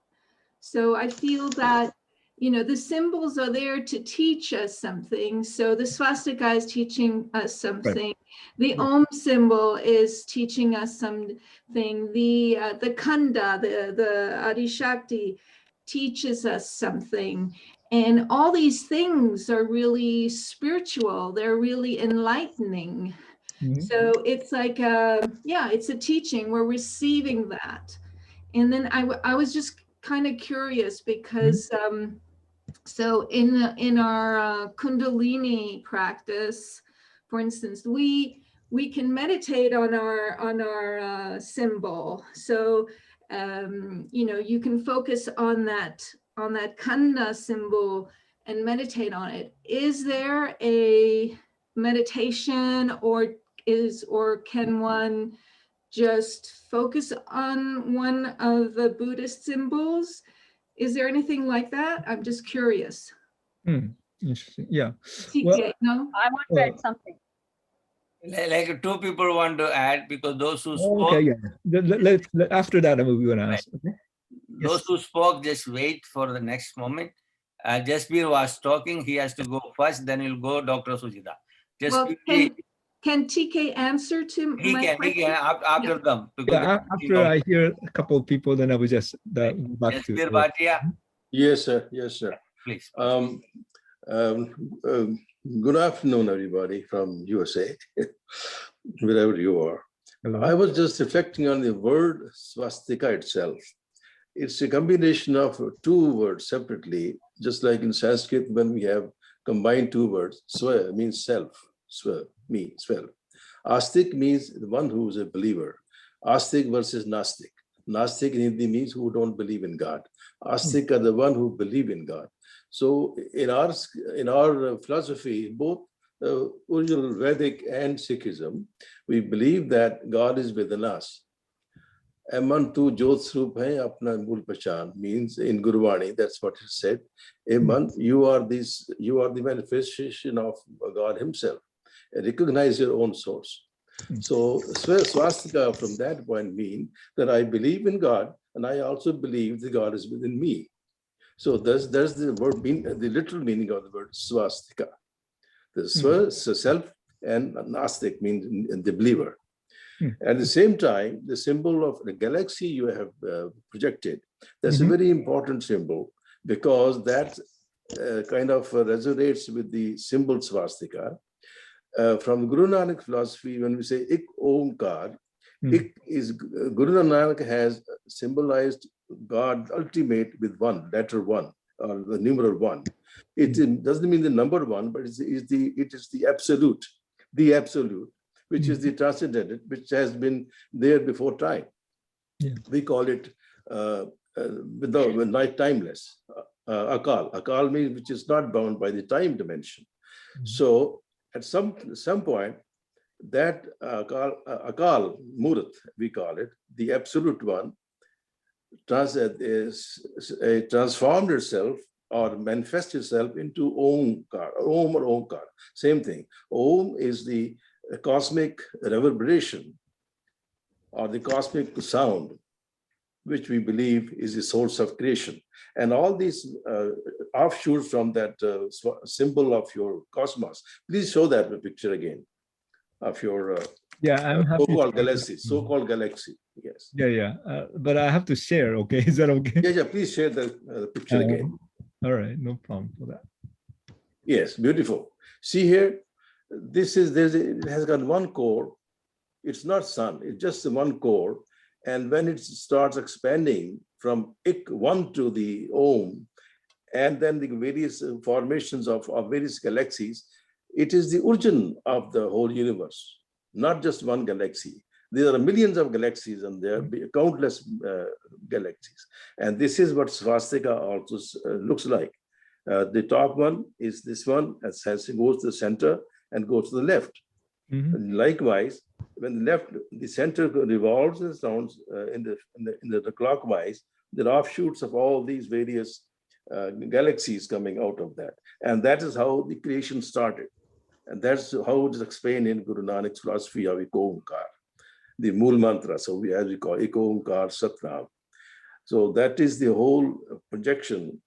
So I feel that, the symbols are there to teach us something. So the swastika is teaching us something. Right. The Om symbol is teaching us something. The Khanda, the Adishakti teaches us something. And all these things are really spiritual. They're really enlightening. So it's like, it's a teaching. We're receiving that. And then I was just kind of curious because, so in our Kundalini practice, for instance, we can meditate on our symbol. So, you can focus on that Khanda symbol and meditate on it. Is there a meditation or can one just focus on one of the Buddhist symbols? Is there anything like that? I'm just curious. Interesting. Yeah. TK, no? I want to add something. Like two people want to add because those who spoke. Okay, yeah. After that, we want to ask. Okay. Those who spoke, just wait for the next moment. Jasbir was talking. He has to go first. Then he'll go Dr. Sujita. Can TK answer to my question? He can after them. Yeah, after I hear a couple of people, then I will just back to Jasbir Bhatia. Yes, sir. Yes, sir. Please. Good afternoon, everybody from USA, wherever you are. Hello. I was just reflecting on the word swastika itself. It's a combination of two words separately, just like in Sanskrit when we have combined two words. Swa means self, swa, me, self. Astik means the one who is a believer. Astik versus Nastik. Nastik in Hindi means who don't believe in God. Astik are the one who believe in God. So in our philosophy, both original Vedic and Sikhism, we believe that God is within us. Eman tu jot srup hai apna mool pachan means in Guruvani, that's what it said. Eman, you are the manifestation of God himself. Recognize your own source. So swastika from that point mean that I believe in God and I also believe that God is within me. So there's the word the literal meaning of the word swastika. The swa, self, and nastik means the believer. At the same time, the symbol of the galaxy you have projected, that's a very important symbol because that kind of resonates with the symbol swastika. From Guru Nanak philosophy, when we say Ik Omkar, Ik is Guru Nanak has symbolized God ultimate with one, letter one, or the numeral one. It doesn't mean the number one, but it is the absolute, which is the transcendental, which has been there before time. Yeah. We call it without timeless. Akal. Akal means which is not bound by the time dimension. So at some point, that Akal Murat, we call it, the absolute one, transformed itself or manifest itself into Omkar, Om or Omkar, same thing. Om is the cosmic reverberation or the cosmic sound, which we believe is the source of creation. And all these offshoots from that symbol of your cosmos. Please show that picture again of your I'm happy so-called galaxy, yes. But I have to share, okay? Is that okay? Yeah, please share the picture again. All right, no problem for that. Yes, beautiful. See here, it has got one core. It's not sun, it's just one core. And when it starts expanding from Ik1 to the Om, and then the various formations of various galaxies, it is the origin of the whole universe, not just one galaxy. There are millions of galaxies and there are countless galaxies. And this is what swastika also looks like. The top one is this one, as goes to the center and goes to the left. Likewise, when the center revolves and sounds in the clockwise, there are offshoots of all these various galaxies coming out of that. And that is how the creation started. And that's how it is explained in Guru Nanak's philosophy of Ek Onkar, the Mool Mantra. So as we call Ek Onkar Satnam. So that is the whole projection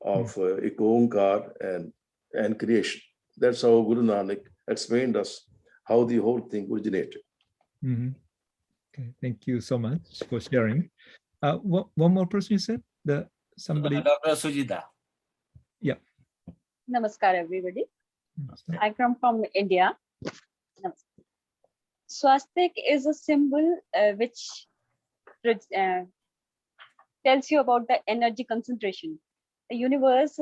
of Ek Onkar and creation. That's how Guru Nanak explained us how the whole thing originated. Okay, thank you so much for sharing. One more person you said? Somebody. Dr. Sujita. Yeah. Namaskar, everybody. Namaskar. I come from India. Namaskar. Swastik is a symbol which tells you about the energy concentration. The universe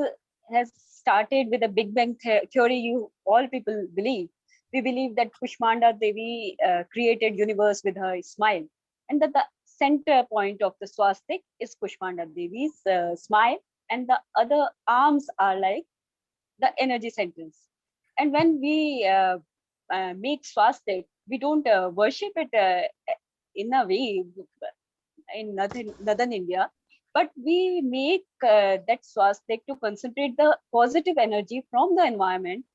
has started with a Big Bang theory. All people believe. We believe that Kushmanda Devi created universe with her smile, and that the center point of the swastik is Kushmanda Devi's smile, and the other arms are like the energy centers. And when we make swastik, we don't worship it in a way in northern India, but we make that swastik to concentrate the positive energy from the environment,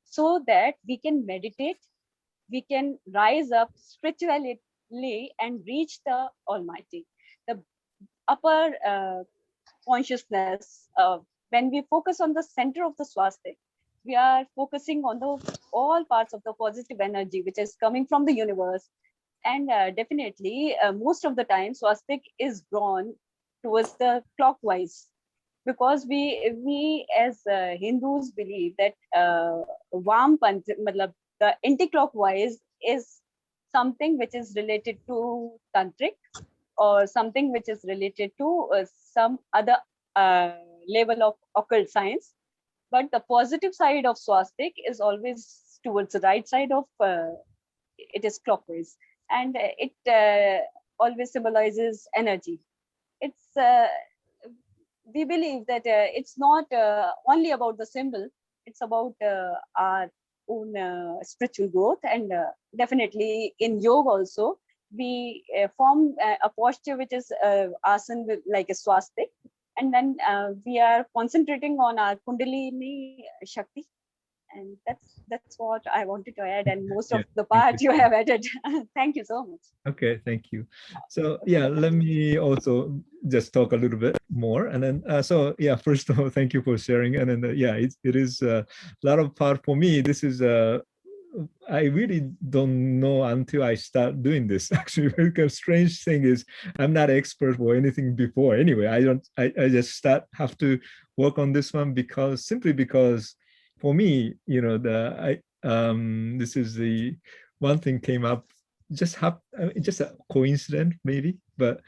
so that we can meditate, we can rise up spiritually and reach the Almighty. The upper consciousness, when we focus on the center of the swastik, we are focusing on all parts of the positive energy which is coming from the universe. And definitely, most of the time, swastik is drawn towards the clockwise. Because we as Hindus believe that Vampant, the anti-clockwise is something which is related to tantric or something which is related to some other level of occult science. But the positive side of swastik is always towards the right side of it is clockwise, and it always symbolizes energy. It's we believe that it's not only about the symbol, it's about our own spiritual growth. And definitely in yoga also, we form a posture which is asana with like a swastik. And then we are concentrating on our Kundalini Shakti. And that's what I wanted to add. And most of the part you have added. Thank you so much. Okay, thank you. So let me also just talk a little bit more. And then, first of all, thank you for sharing. And then, it is a lot of part for me. This is, I really don't know until I start doing this, actually, because strange thing is I'm not expert for anything before. Anyway, I just have to work on this one simply because for me, this is the one thing came up, just a coincidence maybe, but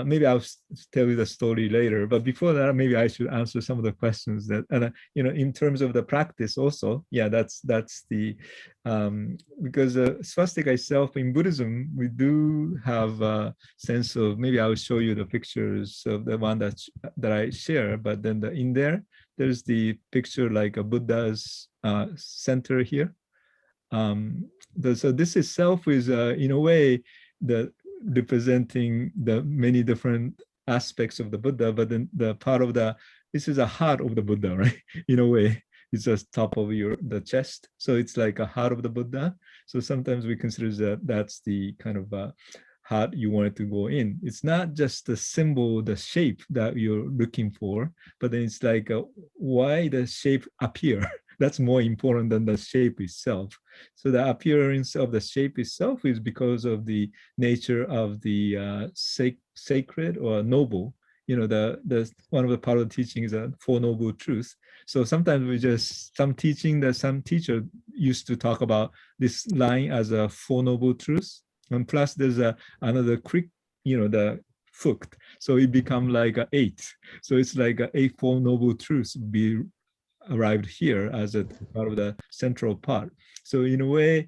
maybe I'll tell you the story later, but before that, maybe I should answer some of the questions that, and you know, in terms of the practice also, yeah, that's the, because swastika itself in Buddhism, we do have a sense of, maybe I'll show you the pictures of the one that I share, but then in there's the picture like a Buddha's center here. So this itself is in a way representing the many different aspects of the Buddha, but then the part of this is a heart of the Buddha, right? In a way, it's just top of the chest. So it's like a heart of the Buddha. So sometimes we consider that's the kind of heart you wanted to go in. It's not just the symbol, the shape that you're looking for, but then it's like why the shape appear. That's more important than the shape itself. So the appearance of the shape itself is because of the nature of the sacred or noble. You know, the one of the part of the teaching is a Four Noble Truths. So sometimes we just, some teacher used to talk about this line as a Four Noble Truths. And plus there's another quick, you know, the Fukt. So it become like a 8. So it's like a 8 Four Noble Truths be arrived here as a part of the central part. So in a way,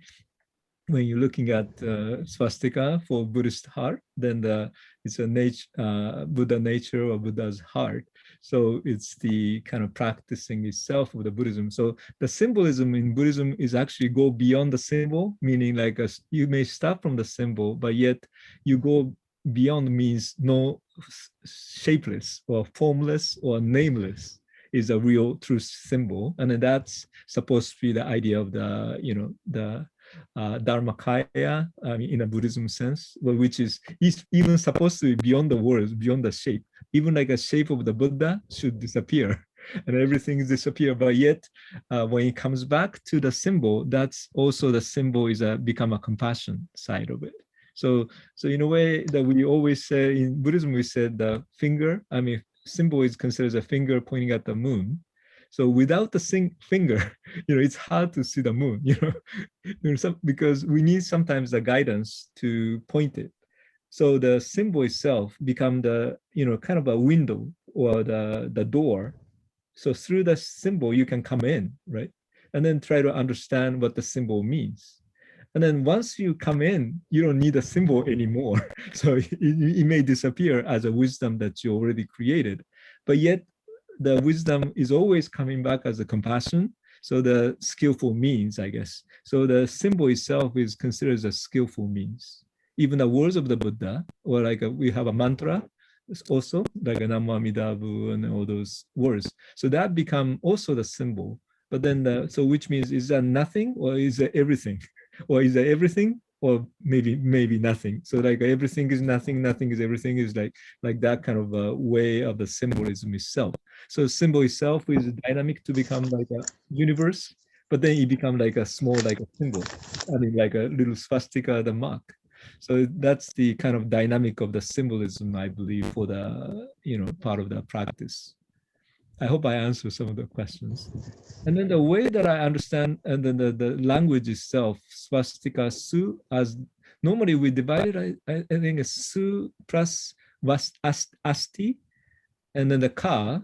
when you're looking at swastika for Buddhist heart, then it's a Buddha nature or Buddha's heart. So it's the kind of practicing itself of the Buddhism. So the symbolism in Buddhism is actually go beyond the symbol, meaning like you may start from the symbol, but yet you go beyond means no shapeless or formless or nameless is a real true symbol. And then that's supposed to be the idea of the, you know, the Dharmakaya, I mean, in a Buddhism sense, which is even supposed to be beyond the words, beyond the shape. Even like a shape of the Buddha should disappear and everything disappear. But yet, when it comes back to the symbol, that's also the symbol is become a compassion side of it. So in a way that we always say in Buddhism, we said the finger, I mean, symbol is considered a finger pointing at the moon. So without the finger, you know, it's hard to see the moon, you know, because we need sometimes the guidance to point it. So the symbol itself become the, you know, kind of a window or the door. So through the symbol, you can come in, right? And then try to understand what the symbol means. And then once you come in, you don't need a symbol anymore. So it may disappear as a wisdom that you already created. But yet the wisdom is always coming back as a compassion. So the skillful means, I guess. So the symbol itself is considered as a skillful means. Even the words of the Buddha, or like we have a mantra, also like a Namo Amida Bu and all those words. So that become also the symbol. But then, so which means, is that nothing or is that everything? Or is that everything or maybe nothing? So like everything is nothing, nothing is everything is like that kind of a way of the symbolism itself. So symbol itself is dynamic to become like a universe, but then it become like a small, like a symbol. I mean, like a little swastika, the mark. So that's the kind of dynamic of the symbolism, I believe, for the, you know, part of the practice. I hope I answer some of the questions. And then the way that I understand, and then the language itself, swastika su, as normally we divide it, I think it's su plus asti, and then the ka,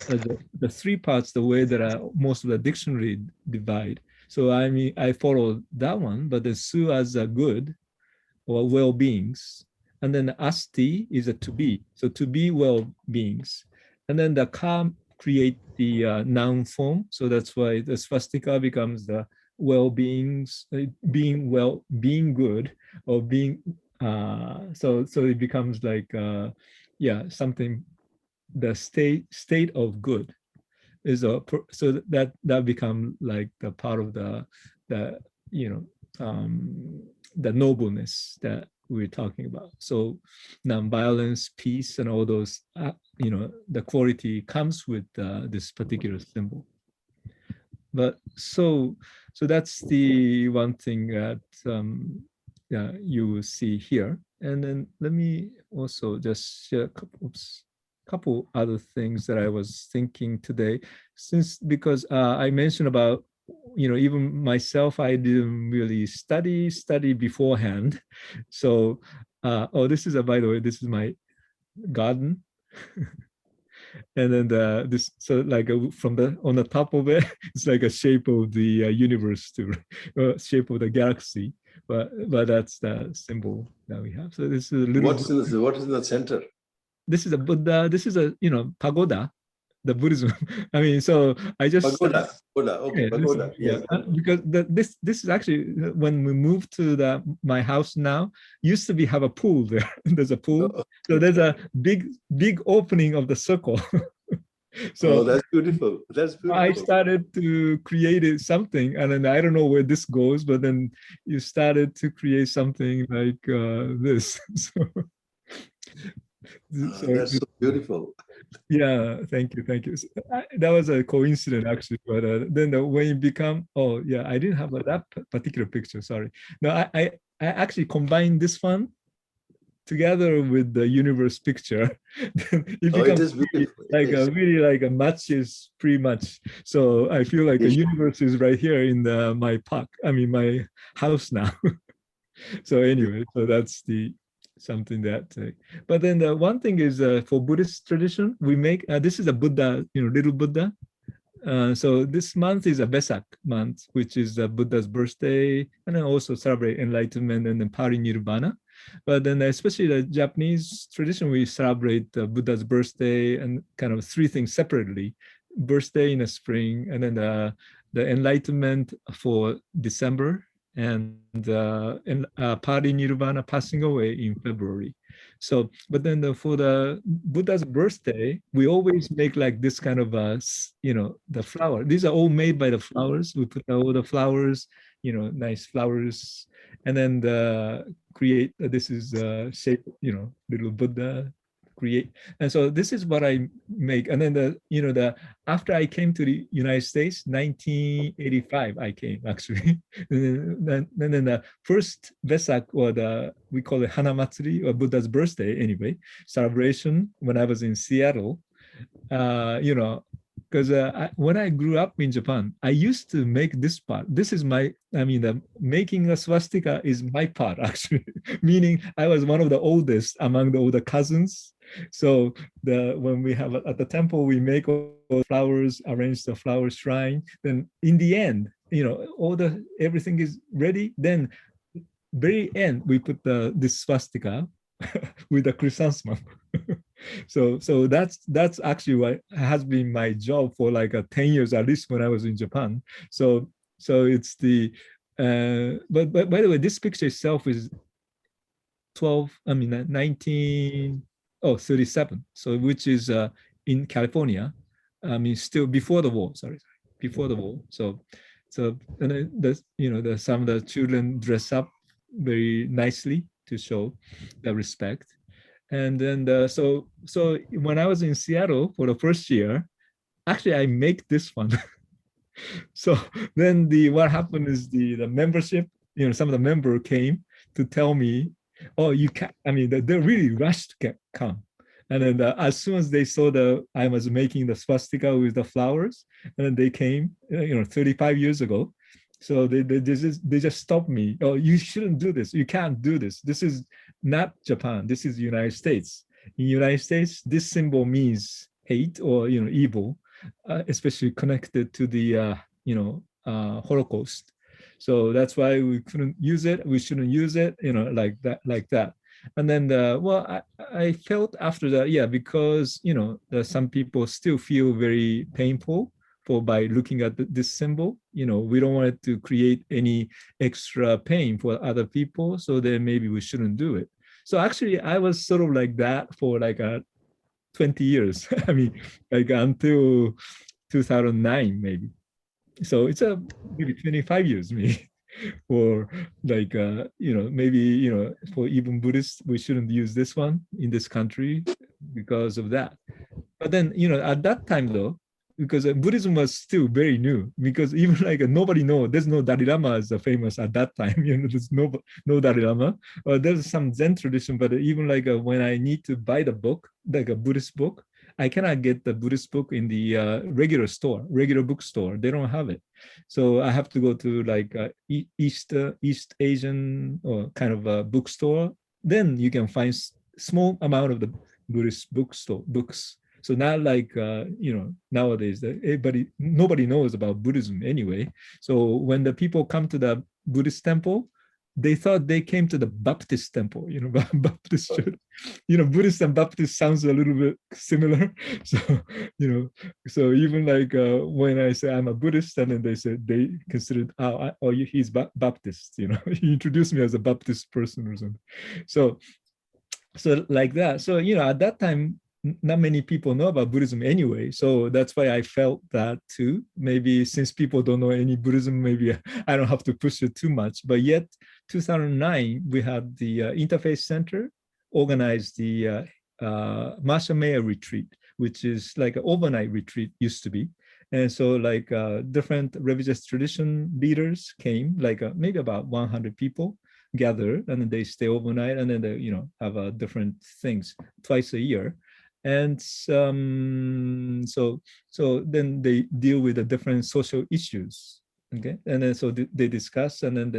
the 3 parts, the way that most of the dictionary divide. So I mean, I follow that one, but the su as a good or well-beings, and then the asti is a to be, so to be well-beings, and then the ka create the noun form. So that's why the swastika becomes the well-beings, being good, or being, so it becomes like, yeah, something, the state of good is so that become like the part of the you know, the nobleness that we're talking about. So non-violence, peace, and all those, you know, the quality comes with this particular symbol. But so that's the one thing that yeah, you will see here. And then let me also just share a couple other things that I was thinking today, because I mentioned about, you know, even myself, I didn't really study beforehand. So, oh, this is by the way, this is my garden. And then this, so like from on the top of it, it's like a shape of the universe too, shape of the galaxy. But that's the symbol that we have. So this is a little. What is in the center? This is a Buddha. This is a pagoda, the Buddhism. I mean, so I just pagoda. Okay, yeah, pagoda. Yes. Because this is actually when we moved to my house now. Used to have a pool there. There's a pool, so there's a big opening of the circle. So that's beautiful. That's beautiful. I started to create something, and then I don't know where this goes, but then you started to create something like this. So that's so beautiful. Yeah, thank you. That was a coincidence actually, but then when you become, oh yeah, I didn't have that particular picture. Sorry. No, I actually combined this one together with the universe picture. It becomes really like a matches pretty much. So I feel like the universe is right here in my park. I mean my house now. So anyway, so that's something that. But then the one thing is for Buddhist tradition, we make this is a Buddha, little Buddha. So this month is a Vesak month, which is Buddha's birthday, and then also celebrate enlightenment and then parinirvana. But then especially the Japanese tradition, we celebrate Buddha's birthday and kind of three things separately: birthday in the spring, and then the enlightenment for December, and parinirvana, passing away, in February. So, but then for the Buddha's birthday, we always make like this kind of the flower. These are all made by the flowers. We put all the flowers, nice flowers, and then create. This is shape, little Buddha. Create, and so this is what I make. And then after I came to the United States, 1985, I came actually. Then the first Vesak, or we call it Hana Matsuri, or Buddha's birthday anyway, celebration when I was in Seattle. Because when I grew up in Japan, I used to make this part. This is the making a swastika is my part actually, meaning I was one of the oldest among the older cousins. So when we have at the temple, we make all the flowers, arrange the flower shrine. Then in the end, everything is ready. Then very end, we put this swastika with the chrysanthemum. So that's actually what has been my job for like 10 years at least when I was in Japan. So it's but by the way, this picture itself is 1937. So which is in California. I mean, still before the war. Before the war. So and some of the children dress up very nicely to show the respect. And then so when I was in Seattle for the first year, actually I make this one. So then what happened is the membership, some of the members came to tell me, oh, you can't. I mean, they really rushed to come. And then as soon as they saw I was making the swastika with the flowers, and then they came, 35 years ago. So they just stopped me. Oh, you shouldn't do this. You can't do this. This is not Japan. This is the United States. In the United States, this symbol means hate or evil, especially connected to the Holocaust. So that's why we couldn't use it. We shouldn't use it. Like that. And then I felt after that, because some people still feel very painful by looking at this symbol. We don't want it to create any extra pain for other people, so then maybe we shouldn't do it. So actually I was sort of like that for like 20 years. I mean, like until 2009 maybe. So it's maybe 25 years maybe. Or like maybe for even Buddhists, we shouldn't use this one in this country because of that. But then at that time though, because Buddhism was still very new, because even like nobody knows, there's no Dalai Lama as famous at that time. There's no Dalai Lama. There's some Zen tradition, but even like when I need to buy the book, like a Buddhist book, I cannot get the Buddhist book in the regular bookstore. They don't have it. So I have to go to like East Asian or kind of a bookstore. Then you can find small amount of the Buddhist books. So not like, nowadays that nobody knows about Buddhism anyway. So when the people come to the Buddhist temple, they thought they came to the Baptist temple, Baptist church. Buddhist and Baptist sounds a little bit similar. So, so even like when I say I'm a Buddhist, and then they said they considered, he's Baptist, he introduced me as a Baptist person or something. So like that. So, at that time, not many people know about Buddhism anyway. So that's why I felt that too. Maybe since people don't know any Buddhism, maybe I don't have to push it too much. But yet 2009, we had the Interfaith Center organized the Marshall Mayer retreat, which is like an overnight retreat, used to be. And so like different religious tradition leaders came, like maybe about 100 people gather, and then they stay overnight, and then they, have different things twice a year. And so then they deal with the different social issues, okay? And then so they discuss, and then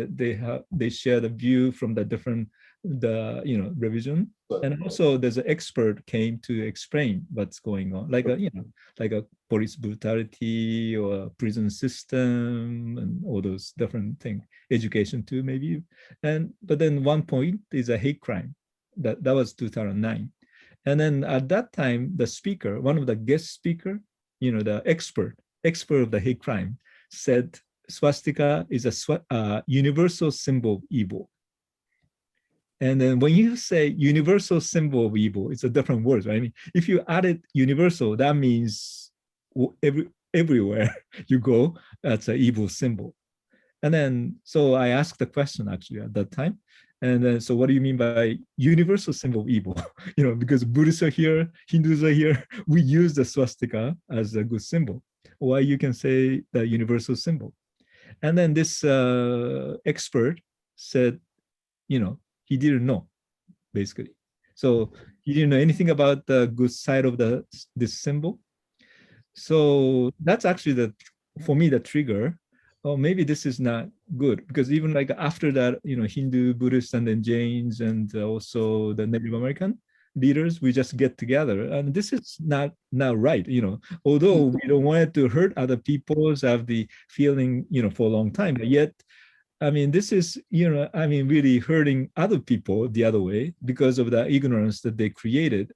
they share the view from the different revision. And also there's an expert came to explain what's going on, like a police brutality or prison system and all those different things, education too maybe. But then one point is a hate crime. That was 2009. And then at that time, the speaker, one of the guest speaker, the expert of the hate crime, said swastika is a universal symbol of evil. And then when you say universal symbol of evil, it's a different word, right? I mean, if you added universal, that means everywhere you go, that's an evil symbol. And then, so I asked the question actually at that time. And then, so what do you mean by universal symbol of evil? Because Buddhists are here, Hindus are here, we use the swastika as a good symbol. Why you can say the universal symbol? And then this expert said, he didn't know, basically. So he didn't know anything about the good side of this symbol. So that's actually for me, the trigger. Oh, maybe this is not good, because even like after that, Hindu, Buddhist, and then Jains, and also the Native American leaders, we just get together, and this is not right. Although we don't want to hurt other people, have the feeling, for a long time, but yet, I mean, this is, really hurting other people the other way because of the ignorance that they created.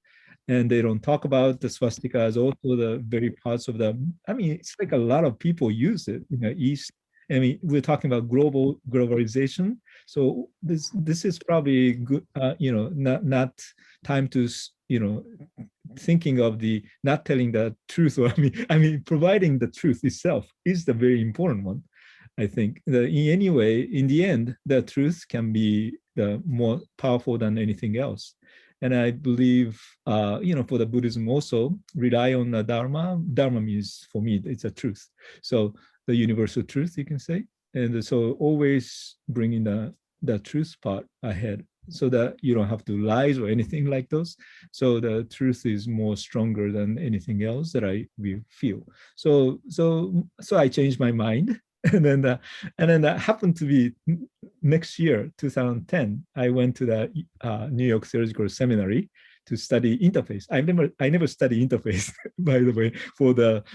And they don't talk about the swastika as also the very parts of it's like a lot of people use it in the East. I mean, we're talking about globalization. So this is probably good, not time to, thinking of not telling the truth, or I mean, providing the truth itself is the very important one. I think that in any way, in the end, the truth can be more powerful than anything else. And I believe, for the Buddhism also, rely on the Dharma. Dharma means, for me, it's a truth. So the universal truth, you can say. And so always bringing the truth part ahead, so that you don't have to lie or anything like those. So the truth is more stronger than anything else that we feel. So I changed my mind. And then that happened to be next year, 2010. I went to the New York Theological Seminary to study interfaith. I never studied interfaith, by the way, for the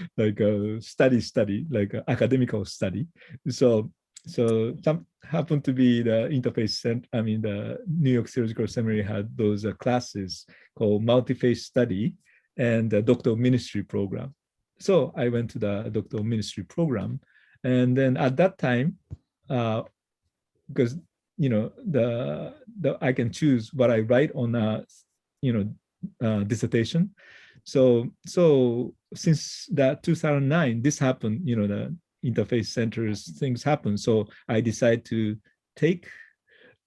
study, like academical study. So some happened to be the interfaith center. I mean, the New York Theological Seminary had those classes called multi-faith study and the doctoral ministry program. So I went to the doctoral ministry program. And then at that time, because I can choose what I write on dissertation. So since that 2009, this happened. The interfaith centers things happen. So I decided to take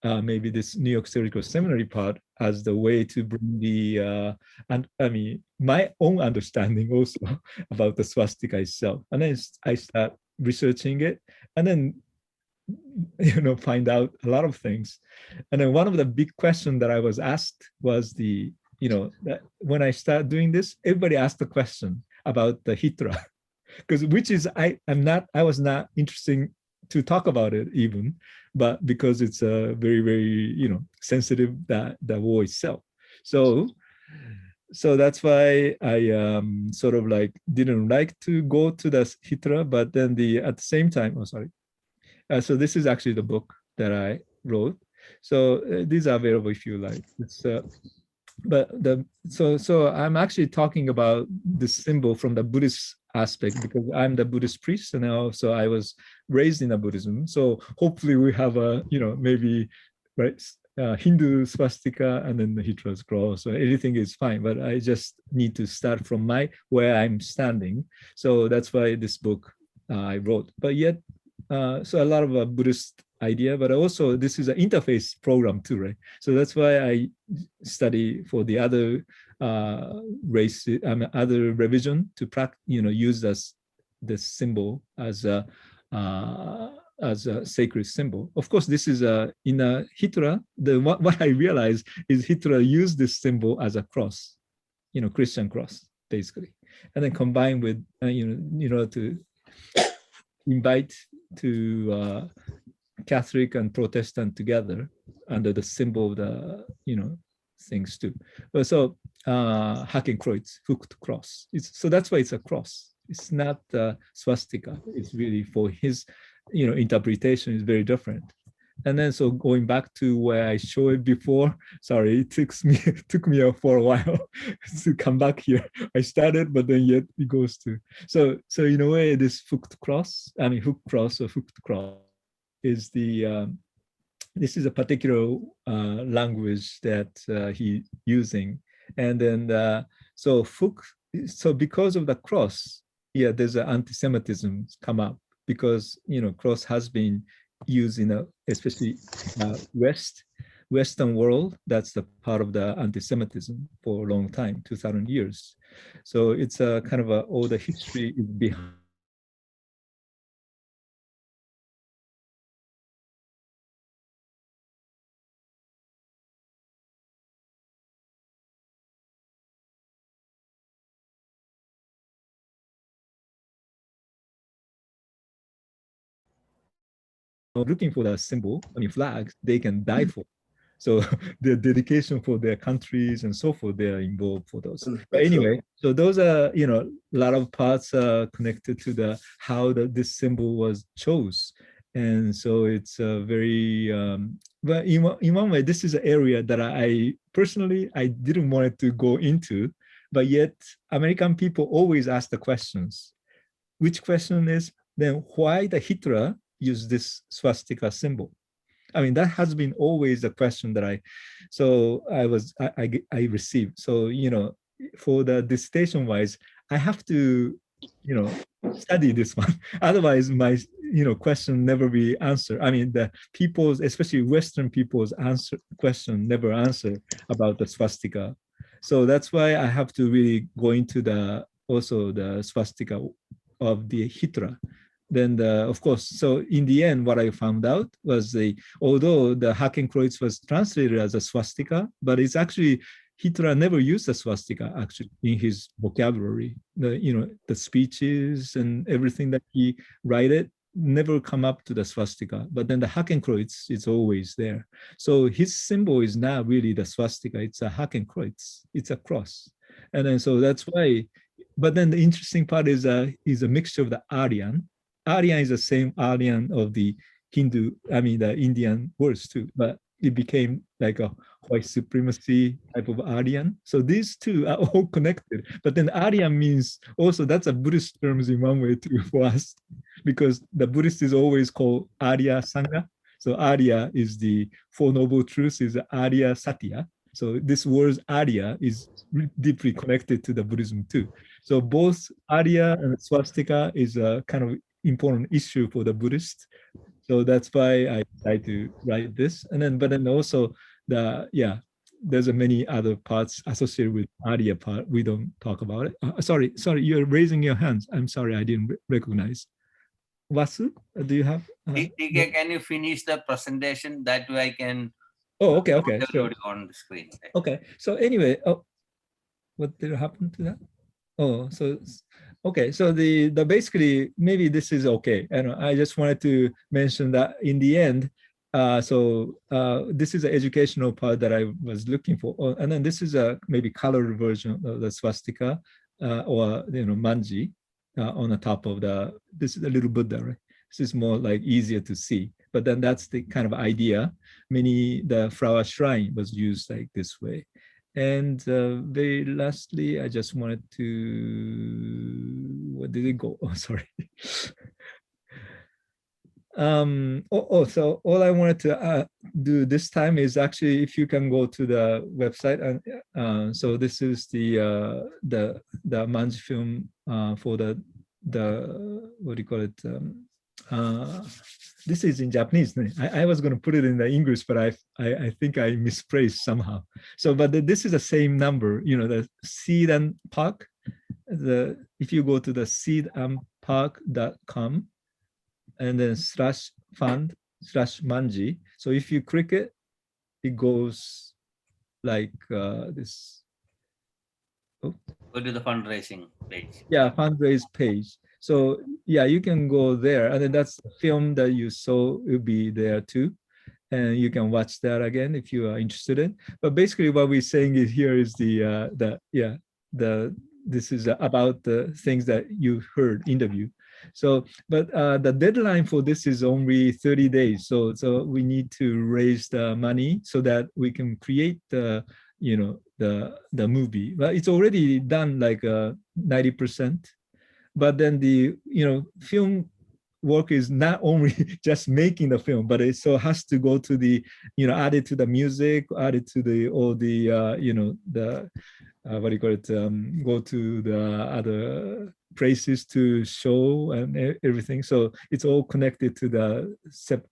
maybe this New York Theological Seminary part as the way to bring my own understanding also about the swastika itself. And then I start researching it, and then find out a lot of things. And then one of the big questions that I was asked was that when I start doing this, everybody asked the question about the Hitra, because I was not interested to talk about it even, but because it's a very, very sensitive, the war itself. So so that's why I sort of like didn't like to go to the Hitra, but then at the same time, oh sorry. So this is actually the book that I wrote. So these are available if you like. It's but so I'm actually talking about this symbol from the Buddhist aspect because I'm the Buddhist priest and also I was raised in a Buddhism. So hopefully we have a maybe right Hindu swastika and then the Hitra's cross. So anything is fine, but I just need to start from where I'm standing. So that's why this book I wrote. But yet, so a lot of Buddhist idea, but also this is an interfaith program too, right? So that's why I study for the other race, other religion to practice, use the symbol as a sacred symbol. Of course, this is in a Hitra. What I realized is Hitra used this symbol as a cross, Christian cross, basically, and then combined with to invite to Catholic and Protestant together under the symbol of the things too. So Hakenkreuz, hooked cross. So that's why it's a cross. It's not swastika. It's really for his interpretation is very different. And then so going back to where I showed it before, sorry, it took me for a while to come back here. I started, but then yet it goes to so in a way this hooked cross or hooked cross is this is a particular language that he using, and then so because of the cross, there's an anti-Semitism come up because cross has been used in especially Western world. That's the part of the anti-Semitism for a long time, 2,000 years. So it's a kind of all the history is behind. Looking for the symbol, flags, they can die for. So their dedication for their countries and so forth, they are involved for those. But anyway, so those are, a lot of parts connected to how this symbol was chose. And so it's very, but in one way, this is an area that I personally, I didn't want it to go into, but yet American people always ask the questions. Which question is then why the Hitler use this swastika symbol? That has been always a question that I received. So, for the dissertation wise, I have to, study this one. Otherwise, my, question never be answered. The people's, especially Western people's question never answer about the swastika. So that's why I have to really go into also the swastika of the Hitra. Then of course, so in the end, what I found out was although the Hakenkreuz was translated as a swastika, but it's actually, Hitler never used a swastika actually in his vocabulary. The speeches and everything that he wrote never come up to the swastika, but then the Hakenkreuz is always there. So his symbol is not really the swastika, it's a Hakenkreuz, it's a cross. And then so that's why, but then the interesting part is a mixture of the Aryan. Aryan is the same Aryan of the Hindu, the Indian words too, but it became like a white supremacy type of Aryan. So these two are all connected. But then Aryan means also, that's a Buddhist terms in one way too for us, because the Buddhist is always called Arya Sangha. So Arya is the Four Noble Truths, is Arya Satya. So this word Arya is deeply connected to the Buddhism too. So both Arya and swastika is a kind of important issue for the Buddhist. So that's why I tried to write this. And then, but then also there's many other parts associated with Arya part. We don't talk about it. Sorry, you're raising your hands. I'm sorry, I didn't recognize. Vasu, do you have? TK, can you finish the presentation? That way I can. Oh, okay. Sure. On the screen. Okay. So anyway, what did happen to that? Oh, so okay. So the basically maybe this is okay. And I just wanted to mention that in the end, this is the educational part that I was looking for. And then this is a maybe colored version of the swastika or manji on the top of this is a little Buddha, right? This is more like easier to see. But then that's the kind of idea. The flower shrine was used like this way. And very lastly, I just wanted to, where did it go? Oh, sorry. So all I wanted to do this time is actually, if you can go to the website, and so this is the manji film for the what do you call it? This is in Japanese. I was going to put it in the English, but I think I misphrased somehow. So, but this is the same number. The seed and park. If you go to the seedandpark.com and then /fund/manji. So if you click it, it goes like this. Oh. Go to the fundraising page. Yeah, fundraise page. So yeah, you can go there, and then that's the film that you saw will be there too, and you can watch that again if you are interested in. But basically, what we're saying is here is this is about the things that you heard interview. So, but the deadline for this is only 30 days. So we need to raise the money so that we can create the movie. But it's already done like 90%. But then the film work is not only just making the film, but it so has to go to the added to the music, added to the all the the what do you call it? Go to the other places to show and everything. So it's all connected to the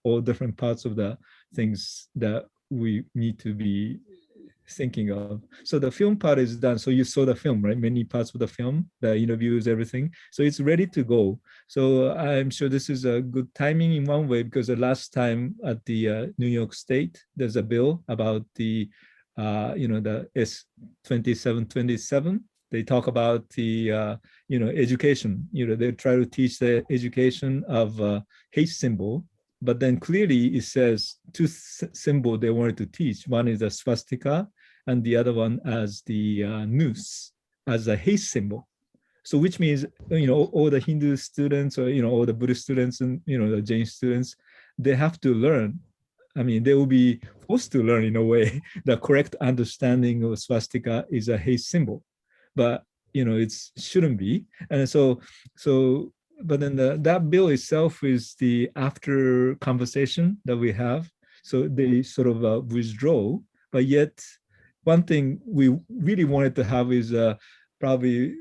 all different parts of the things that we need to be thinking of. So the film part is done. So you saw the film, right? Many parts of the film, the interviews, everything. So it's ready to go. So I'm sure this is a good timing in one way, because the last time at the New York State, there's a bill about the the S2727. They talk about the education. They try to teach the education of hate symbol. But then clearly it says two symbols they wanted to teach. One is a swastika, and the other one as the noose, as a hate symbol. So which means, all the Hindu students or, all the Buddhist students and, the Jain students, they have to learn. I mean, they will be forced to learn in a way the correct understanding of swastika is a hate symbol. But, it shouldn't be. And but then that bill itself is the after conversation that we have. So they sort of withdraw, but yet one thing we really wanted to have is probably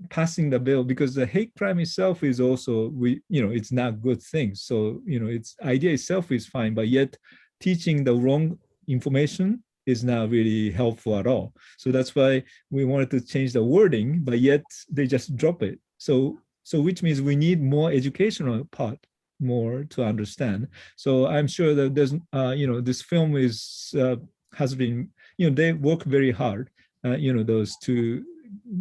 passing the bill, because the hate crime itself is also, it's not good thing. So, its idea itself is fine, but yet teaching the wrong information is not really helpful at all. So that's why we wanted to change the wording, but yet they just drop it. So which means we need more educational part, more to understand. So I'm sure that there's, this film is, has been, they work very hard. Those two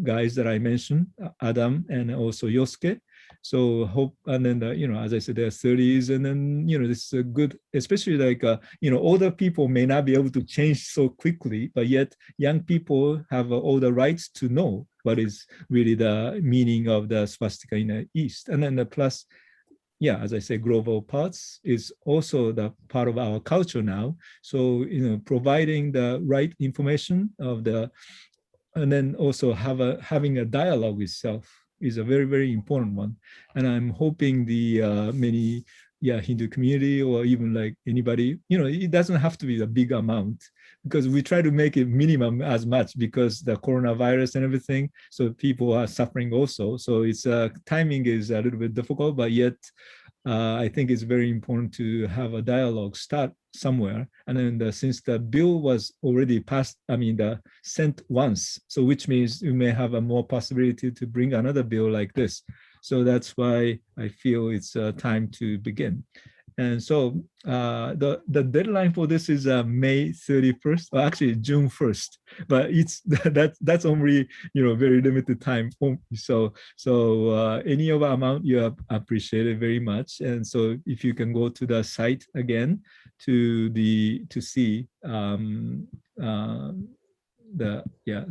guys that I mentioned, Adam and also Yosuke. So hope, and then, as I said, they're 30s, and then, this is a good, especially like, older people may not be able to change so quickly, but yet young people have all the rights to know what is really the meaning of the swastika in the East. And then the plus, as I say, global parts is also the part of our culture now. So, providing the right information of and then also having a dialogue itself is a very, very important one. And I'm hoping the many Hindu community, or even like anybody, it doesn't have to be a big amount, because we try to make it minimum as much, because the coronavirus and everything, so people are suffering also. So it's timing is a little bit difficult, but yet I think it's very important to have a dialogue start somewhere. And then since the bill was already passed, sent once, so which means you may have a more possibility to bring another bill like this. So that's why I feel it's time to begin. And so the deadline for this is May 31st, or actually June 1st, but it's that's only, you know, very limited time. So any of amount you have appreciated very much. And so if you can go to the site again to see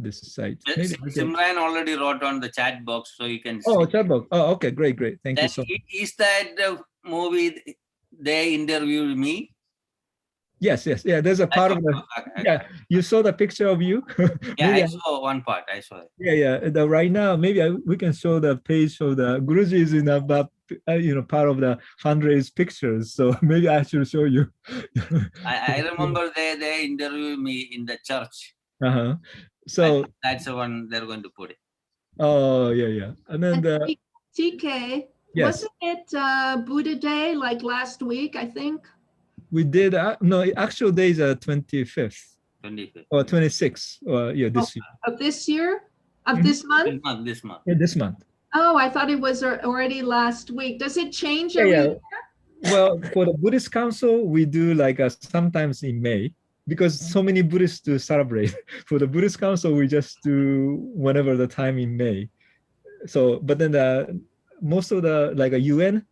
this site. Simran already wrote on the chat box, so you can see. Oh, chat box. Oh, okay, great. Thank you so much. Is that the movie they interviewed me? Yes. Yeah, there's a part of the, yeah, you saw the picture of you? Yeah, I saw one part, I saw it. Yeah. Right now, maybe we can show the page of the Guruji is in about, part of the fundraise pictures. So maybe I should show you. I remember they interviewed me in the church. So that's the one they're going to put it. Oh, yeah. And then TK, yes. Wasn't it Buddha Day like last week, I think? We did, no, actual days are 25th. 25th. Or 26th, this year. Of this year? Of this month? This month. Yeah, this month. Oh, I thought it was already last week. Does it change every year? Well, for the Buddhist Council, we do like sometimes in May, because so many Buddhists do celebrate. For the Buddhist Council, we just do whenever the time in May. So, but then most of the, like a UN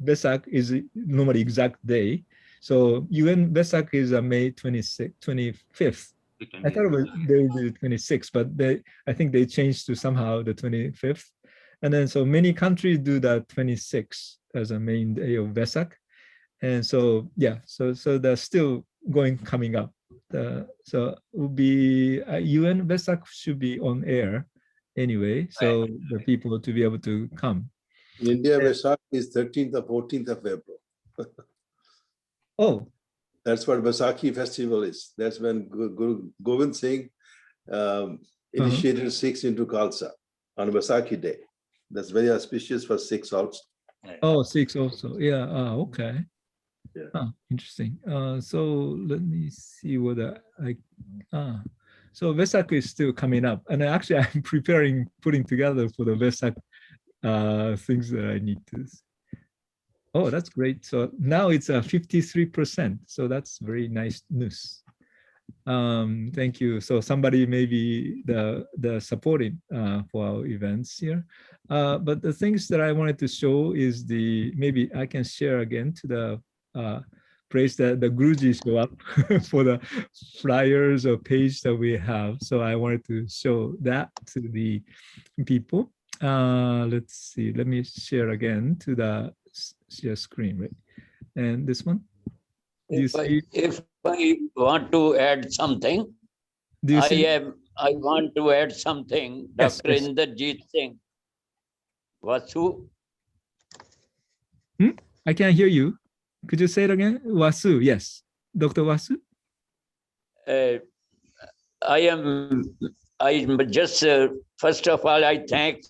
Vesak is normally exact day. So UN Vesak is May 25th. I thought they would be 26th, but I think they changed to somehow the 25th. And then so many countries do the 26th as a main day of Vesak. And so, so they're still coming up. So it will be UN Vesak should be on air anyway, so the people to be able to come. In India, Vesak is 13th or 14th of April. Oh. That's what Vaisakhi festival is. That's when Guru Govind Singh initiated Sikhs into Khalsa on Vaisakhi day. That's very auspicious for Sikhs also. Oh, Sikhs also. Yeah. Okay. Yeah. Interesting. So let me see whether so Vesak is still coming up, and actually I'm putting together for the Vesak things that I need to. Oh, that's great. So now it's 53%. So that's very nice news. Thank you. So somebody maybe the supporting for our events here. But the things that I wanted to show is maybe I can share again to the place that the Guruji show up for the flyers or page that we have. So I wanted to show that to the people. Let's see. Let me share again to the share screen, right? And this one. If I want to add something, I want to add something. Yes, Dr. Inderjeet Singh. Vasu. I can't hear you. Could you say it again? Vasu, yes. Dr. Vasu? I just, first of all, I thank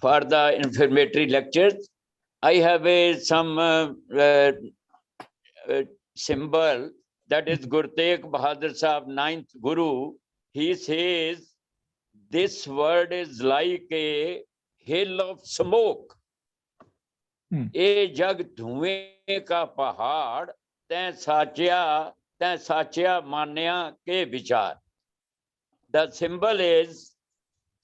for the informatory lectures. I have some symbol that is Guru Tegh Bahadur Sahib, 9th Guru. He says, this word is like a hill of smoke. ए जग धुएं का पहाड़ तै साचिया मान्या के विचार. The symbol is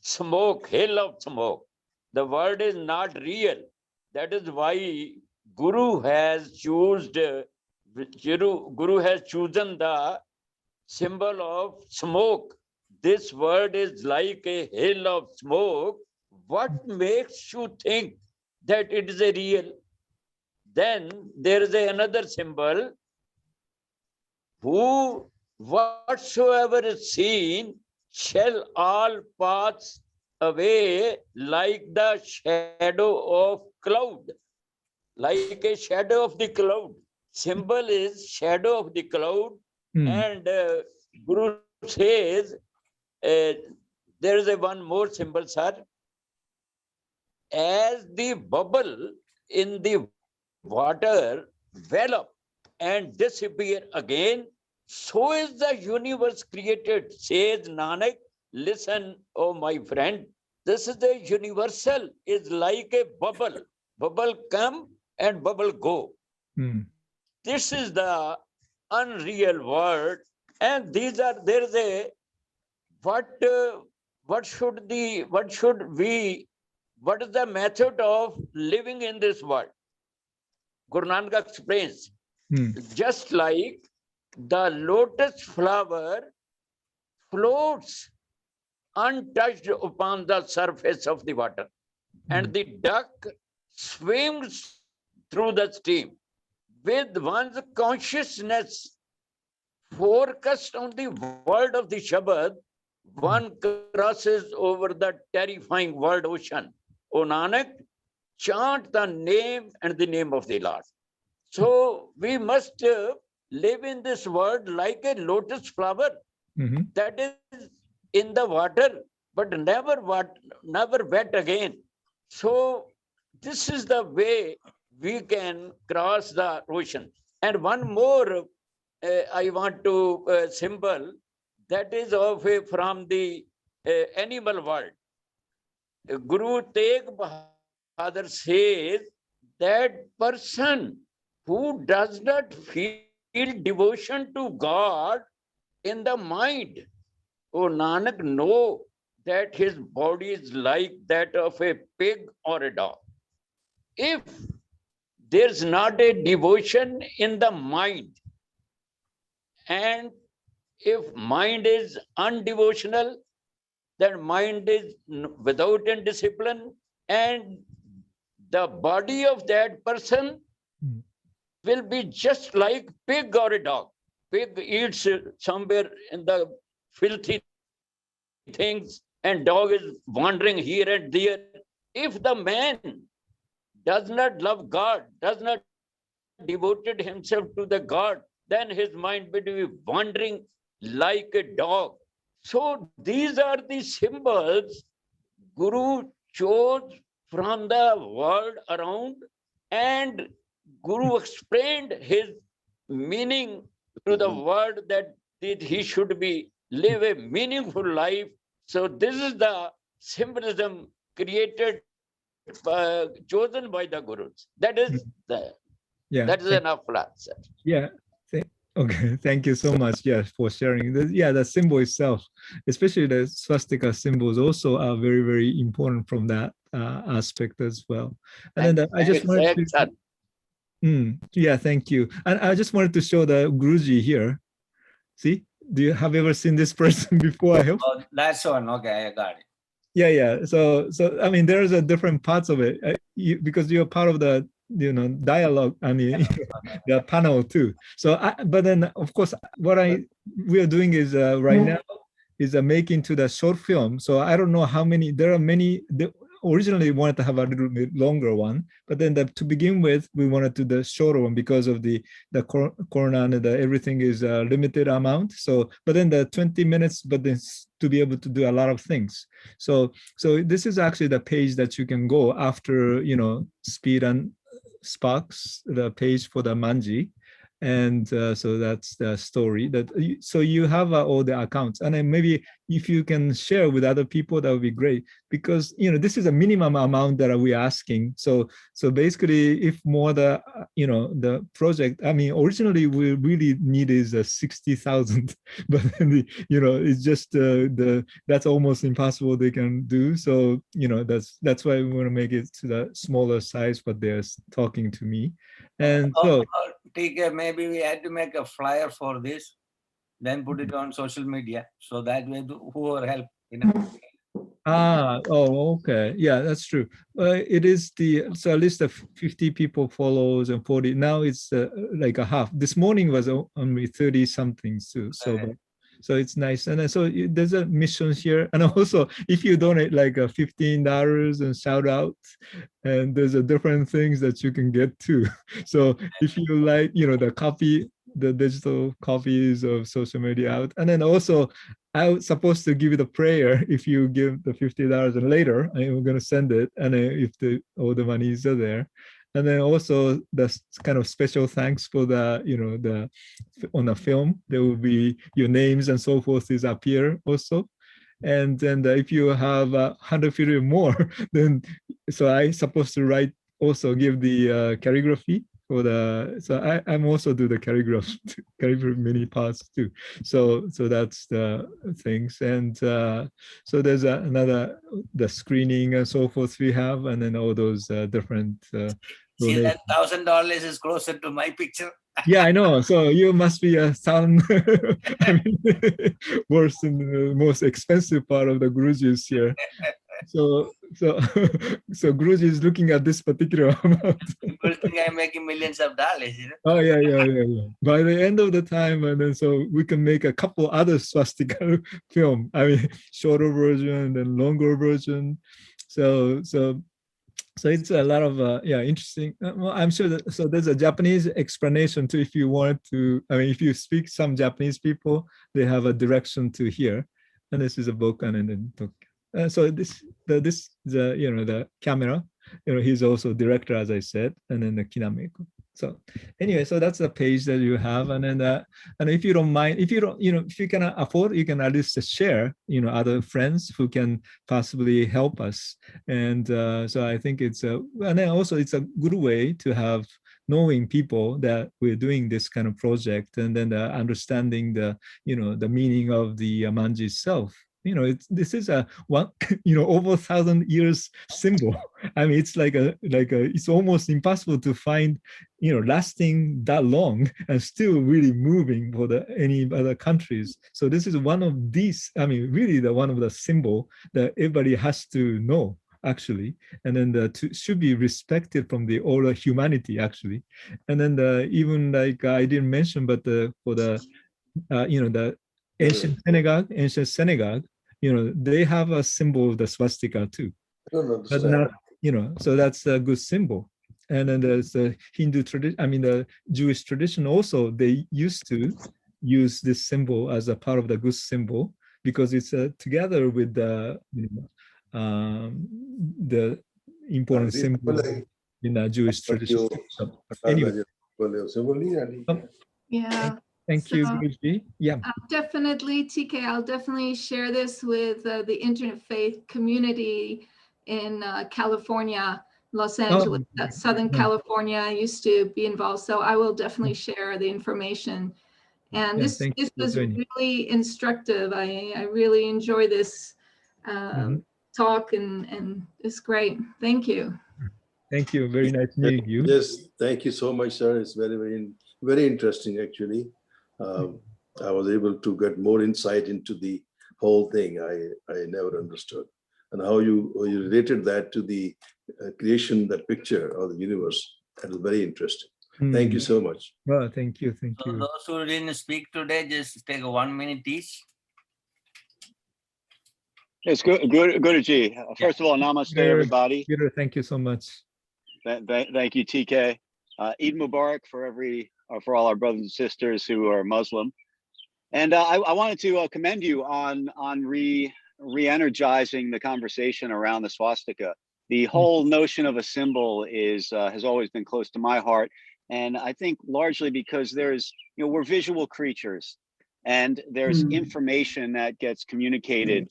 smoke, hill of smoke. The word is not real. That is why Guru has chosen the symbol of smoke. This word is like a hill of smoke. What makes you think that it is a real? Then there is another symbol. Whatsoever is seen shall all pass away like the shadow of cloud. Like a shadow of the cloud. Symbol is shadow of the cloud. And Guru says, there is one more symbol, sir. As the bubble in the water develop and disappear again, so is the universe created, says Nanak. Listen, oh my friend, this is the universal, is like a bubble. Bubble come and bubble go. This is the unreal world, and these are there's a what should what is the method of living in this world? Guru Nanak explains, just like the lotus flower floats untouched upon the surface of the water, and the duck swims through the stream. With one's consciousness focused on the world of the Shabad, one crosses over the terrifying world ocean. O Nanak, chant the name and the name of the Lord. So we must live in this world like a lotus flower that is in the water, but never wet again. So this is the way we can cross the ocean. And one more I want to symbol that is from the animal world. Guru Tegh Bahadur says that person who does not feel devotion to God in the mind, O Nanak, know that his body is like that of a pig or a dog. If there's not a devotion in the mind, and if mind is undevotional, then mind is without any discipline, and the body of that person will be just like pig or a dog. Pig eats somewhere in the filthy things, and dog is wandering here and there. If the man does not love God, does not devoted himself to the God, then his mind will be wandering like a dog. So these are the symbols Guru chose from the world around, and Guru explained his meaning to the world that he should be live a meaningful life. So this is the symbolism created, chosen by the Gurus. That is that is enough for answer. Yeah. Okay, thank you so much. For sharing. The symbol itself, especially the swastika symbols, also are very, very important from that aspect as well. And then I just wanted to. Thank you. And I just wanted to show the Guruji here. See, do you have ever seen this person before? I hope. Oh, that's one. Okay, I got it. Yeah. So I mean, there's a different parts of it because you're part of the dialogue. I mean, the panel too. So, but then of course, what we are doing is right now is making to the short film. So I don't know how many. There are many. Originally wanted to have a little bit longer one, but then to begin with, we wanted to do the shorter one because of the corona and everything is a limited amount. So, but then the 20 minutes, but then to be able to do a lot of things. So this is actually the page that you can go after, Speed and Sparks, the page for the Manji. And so that's the story. So you have all the accounts, and then maybe if you can share with other people, that would be great, because this is a minimum amount that we're asking. So basically, if more the project, I mean, originally we really need is 60,000, but then it's just that's almost impossible they can do. So that's why we want to make it to the smaller size. But they're talking to me, and so. TK, maybe we had to make a flyer for this, then put it on social media, so that way whoever help. Okay. Yeah, that's true. It is so at least 50 people follows and 40. Now it's like a half. This morning was only 30 something too. So it's nice. And so there's a mission here. And also, if you donate like $15 and shout out, and there's different things that you can get too. So if you like, the digital copies of social media out. And then also, I was supposed to give you the prayer if you give the $50, and later I'm going to send it. And if all the monies are there. And then also the kind of special thanks for on the film, there will be your names and so forth is appear also. And then if you have 150 more, then so I supposed to write, also give the calligraphy for the, so I'm also do the calligraphy many parts too. So that's the things. And so there's another, the screening and so forth we have, and then all those different see, that $1,000 is closer to my picture. Yeah, I know. So you must be a son. I mean, worse than the most expensive part of the Guruji is here. So Guruji is looking at this particular amount. People think I'm making millions of dollars, you know? Oh yeah. By the end of the time, and then so we can make a couple other swastika film. I mean, shorter version and then longer version. So it's a lot of interesting. Well, I'm sure that, so there's a Japanese explanation too. If you want to, I mean, if you speak some Japanese people, they have a direction to here, and this is a bokan and then talk. So this the camera, he's also director, as I said, and then the Kinameko. So anyway, so that's the page that you have, and then and if you don't mind, if you don't, if you can afford, you can at least share, other friends who can possibly help us. And so I think it's and then also it's a good way to have knowing people that we're doing this kind of project, and then understanding the the meaning of the manji itself. This is a one, over 1,000 years symbol. I mean, it's like it's almost impossible to find, lasting that long and still really moving for any other countries. So this is one of these, I mean, really one of the symbol that everybody has to know, actually, and then should be respected from the older humanity, actually. And then even like I didn't mention, but for the the ancient synagogue, they have a symbol of the swastika too. I don't understand. But not, so that's a good symbol. And then there's the Hindu tradition, I mean, the Jewish tradition also, they used to use this symbol as a part of the good symbol, because it's together with the important symbol in the Jewish tradition. So, anyway. Yeah. Thank you, Guruji. Yeah. Definitely, TK, I'll definitely share this with the Interfaith community in California, Los Angeles, Southern California. I used to be involved, so I will definitely share the information. And this was really instructive. I really enjoy this talk, and it's great. Thank you. Thank you. Very nice meeting you. Yes, thank you so much, sir. It's very interesting, actually. I was able to get more insight into the whole thing. I never understood, and how you related that to the creation, that picture of the universe. That was very interesting. Thank you so much. Well, thank you. So those who didn't speak today, just take a 1 minute each. It's good, Guruji. First of all, namaste, everybody. Peter, thank you so much. Thank you, TK. Eid Mubarak for all our brothers and sisters who are Muslim. And I wanted to commend you on re-energizing the conversation around the swastika. The whole notion of a symbol has always been close to my heart. And I think largely because we're visual creatures, and there's information that gets communicated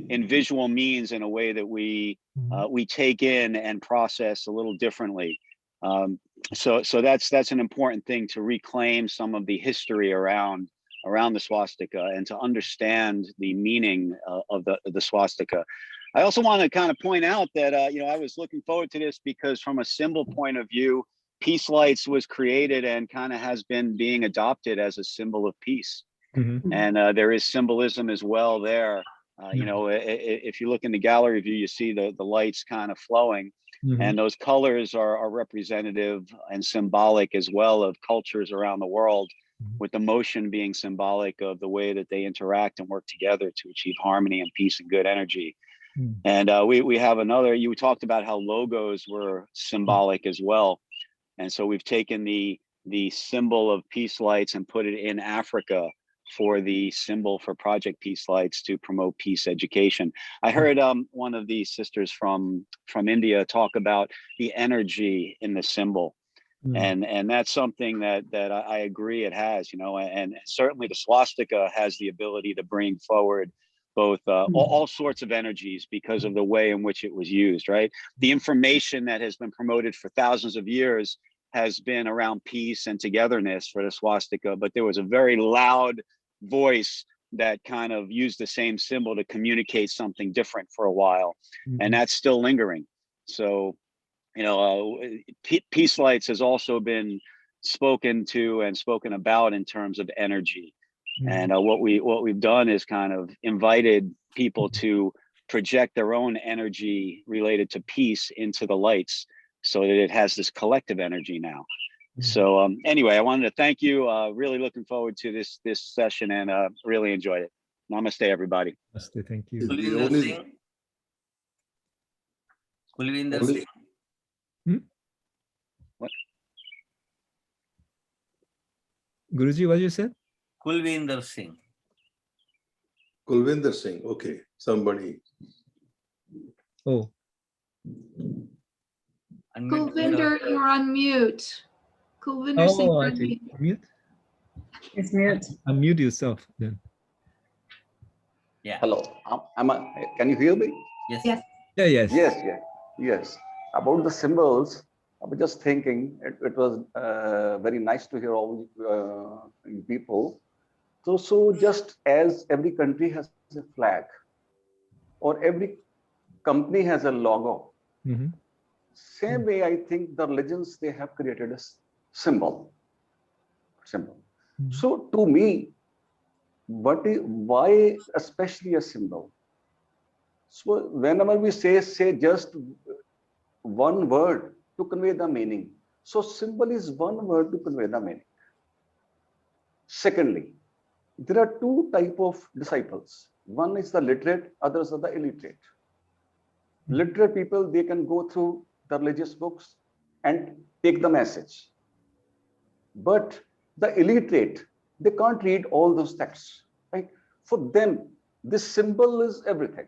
in visual means in a way that we take in and process a little differently. So that's an important thing, to reclaim some of the history around the swastika and to understand the meaning of the swastika. I also want to kind of point out that I was looking forward to this because from a symbol point of view, peace lights was created and kind of has been being adopted as a symbol of peace. And there is symbolism as well there. If you look in the gallery view, you see the lights kind of flowing. And those colors are representative and symbolic as well of cultures around the world, with the motion being symbolic of the way that they interact and work together to achieve harmony and peace and good energy. And we have another, you talked about how logos were symbolic as well. And so we've taken the symbol of peace lights and put it in Africa for the symbol for Project Peace Lights to promote peace education. I heard one of the sisters from India talk about the energy in the symbol. And that's something that I agree it has, and certainly the swastika has the ability to bring forward both all sorts of energies because of the way in which it was used, right? The information that has been promoted for thousands of years has been around peace and togetherness for the swastika, but there was a very loud voice that kind of used the same symbol to communicate something different for a while. And that's still lingering. So, you know, peace lights has also been spoken to and spoken about in terms of energy. And what we've done is kind of invited people to project their own energy related to peace into the lights, so that it has this collective energy now. So anyway, I wanted to thank you. Really looking forward to this session, and really enjoyed it. Namaste, everybody. Namaste, thank you. Kulvinder Singh. What? Guruji, what you said? Kulvinder Singh. Kulvinder Singh, okay, somebody. Oh. Kulvinder, you're on mute. Kulvinder Singh, I see. Mute? It's mute. Unmute yourself then. Yeah. Hello. Can you hear me? Yes. Yes. Yeah, yes. Yes. About the symbols, I was just thinking it was very nice to hear all you people. So just as every country has a flag, or every company has a logo, same way I think the religions, they have created a symbol. So to me, why especially a symbol? So whenever we say just one word to convey the meaning. So symbol is one word to convey the meaning. Secondly, there are two types of disciples. One is the literate, others are the illiterate. Literate people, they can go through the religious books and take the message. But the illiterate, they can't read all those texts, right? For them, this symbol is everything.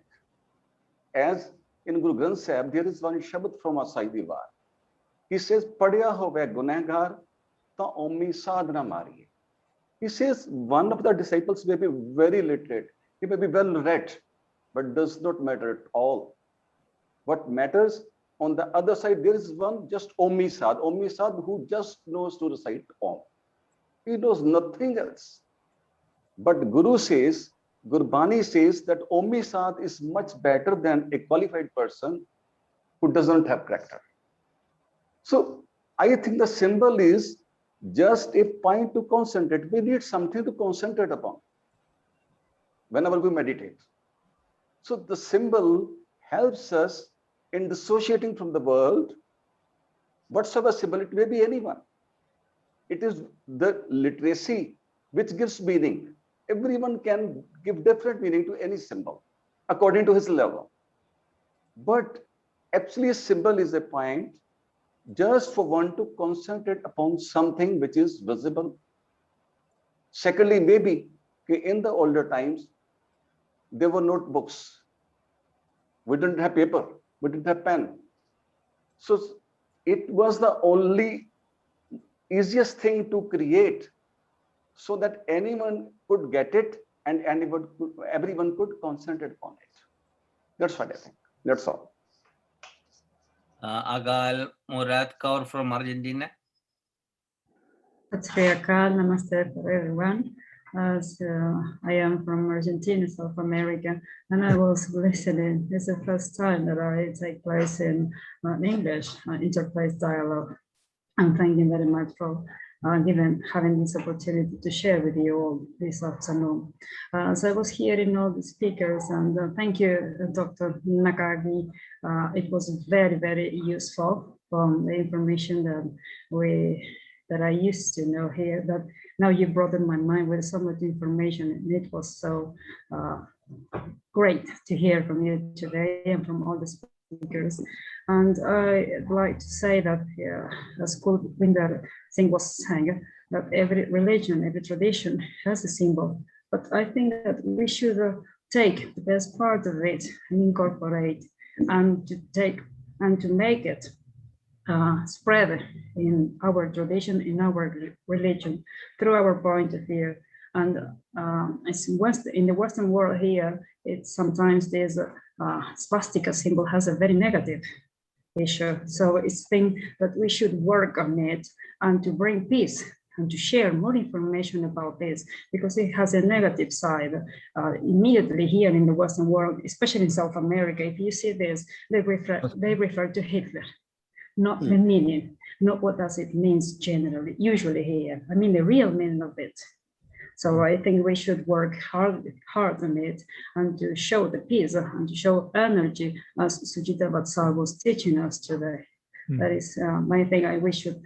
As in Guru Granth Sahib, there is one Shabad from Asai Diwar. He says, Padya hove gunagar, ta ommi sadhana mariye. He says one of the disciples may be very literate, he may be well read, but does not matter at all. What matters, on the other side, there is one just Ommi Sad who just knows to recite Om. He knows nothing else. But Guru says, Gurbani says that Ommi Sad is much better than a qualified person who doesn't have character. So I think the symbol is just a point to concentrate. We need something to concentrate upon whenever we meditate. So the symbol helps us in dissociating from the world. Whatsoever symbol, it may be anyone. It is the literacy which gives meaning. Everyone can give different meaning to any symbol according to his level. But actually a symbol is a point just for one to concentrate upon something which is visible. Secondly, maybe in the older times, there were notebooks. We didn't have paper, we didn't have pen. So it was the only easiest thing to create so that anyone could get it and everyone could concentrate upon it. That's what I think. That's all. Agal Murad Kaur from Argentina. Namaste for everyone. As I am from Argentina, South America, and I was listening. It's the first time that I take place in English, Interfaith Dialogue. I'm thanking very much for having this opportunity to share with you all this afternoon. So I was hearing all the speakers, and thank you, Dr. Nakagi. It was very, very useful from the information that I used to know here, that now you brought in my mind with so much information, and it was so great to hear from you today and from all the speakers. And I'd like to say that, as Kulvinder Singh was saying, that every religion, every tradition has a symbol, but I think that we should take the best part of it and incorporate and to make it spread in our tradition, in our religion, through our point of view. And in the Western world here, it's sometimes there's a swastika symbol has a very negative issue. So it's thing that we should work on it and to bring peace and to share more information about this, because it has a negative side. Immediately here in the Western world, especially in South America, if you see this, they refer to Hitler, not the meaning, not what does it means generally, usually here. I mean the real meaning of it. So I think we should work hard on it and to show the peace and to show energy, as Sujita Vatsal was teaching us today. That is my thing. We should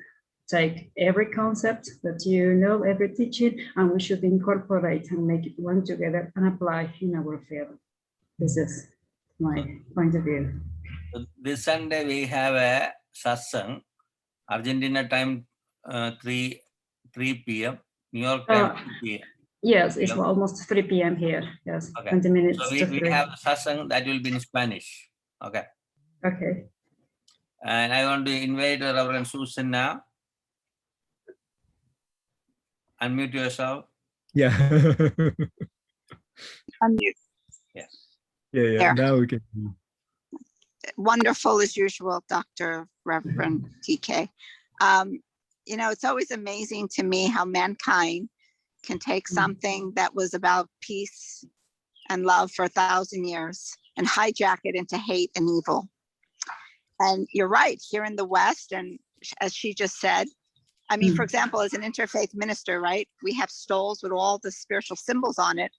take every concept that you know, every teaching, and we should incorporate and make it one together and apply in our field. This is my point of view. This Sunday we have a satsang, Argentina time 3 p.m. New York time 2 p.m. Yes, it's almost 3 p.m. here. Yes, okay. 20 minutes. So we have a satsang that will be in Spanish. Okay. Okay. And I want to invite Reverend Susan now. Unmute yourself. Yeah. Unmute. Yes. Yeah. There. Now we can. Wonderful as usual, Dr. Reverend TK. You know, it's always amazing to me how mankind can take something that was about peace and love for 1,000 years and hijack it into hate and evil. And you're right, here in the West, and as she just said, I mean, for example, as an interfaith minister, right, we have stoles with all the spiritual symbols on it.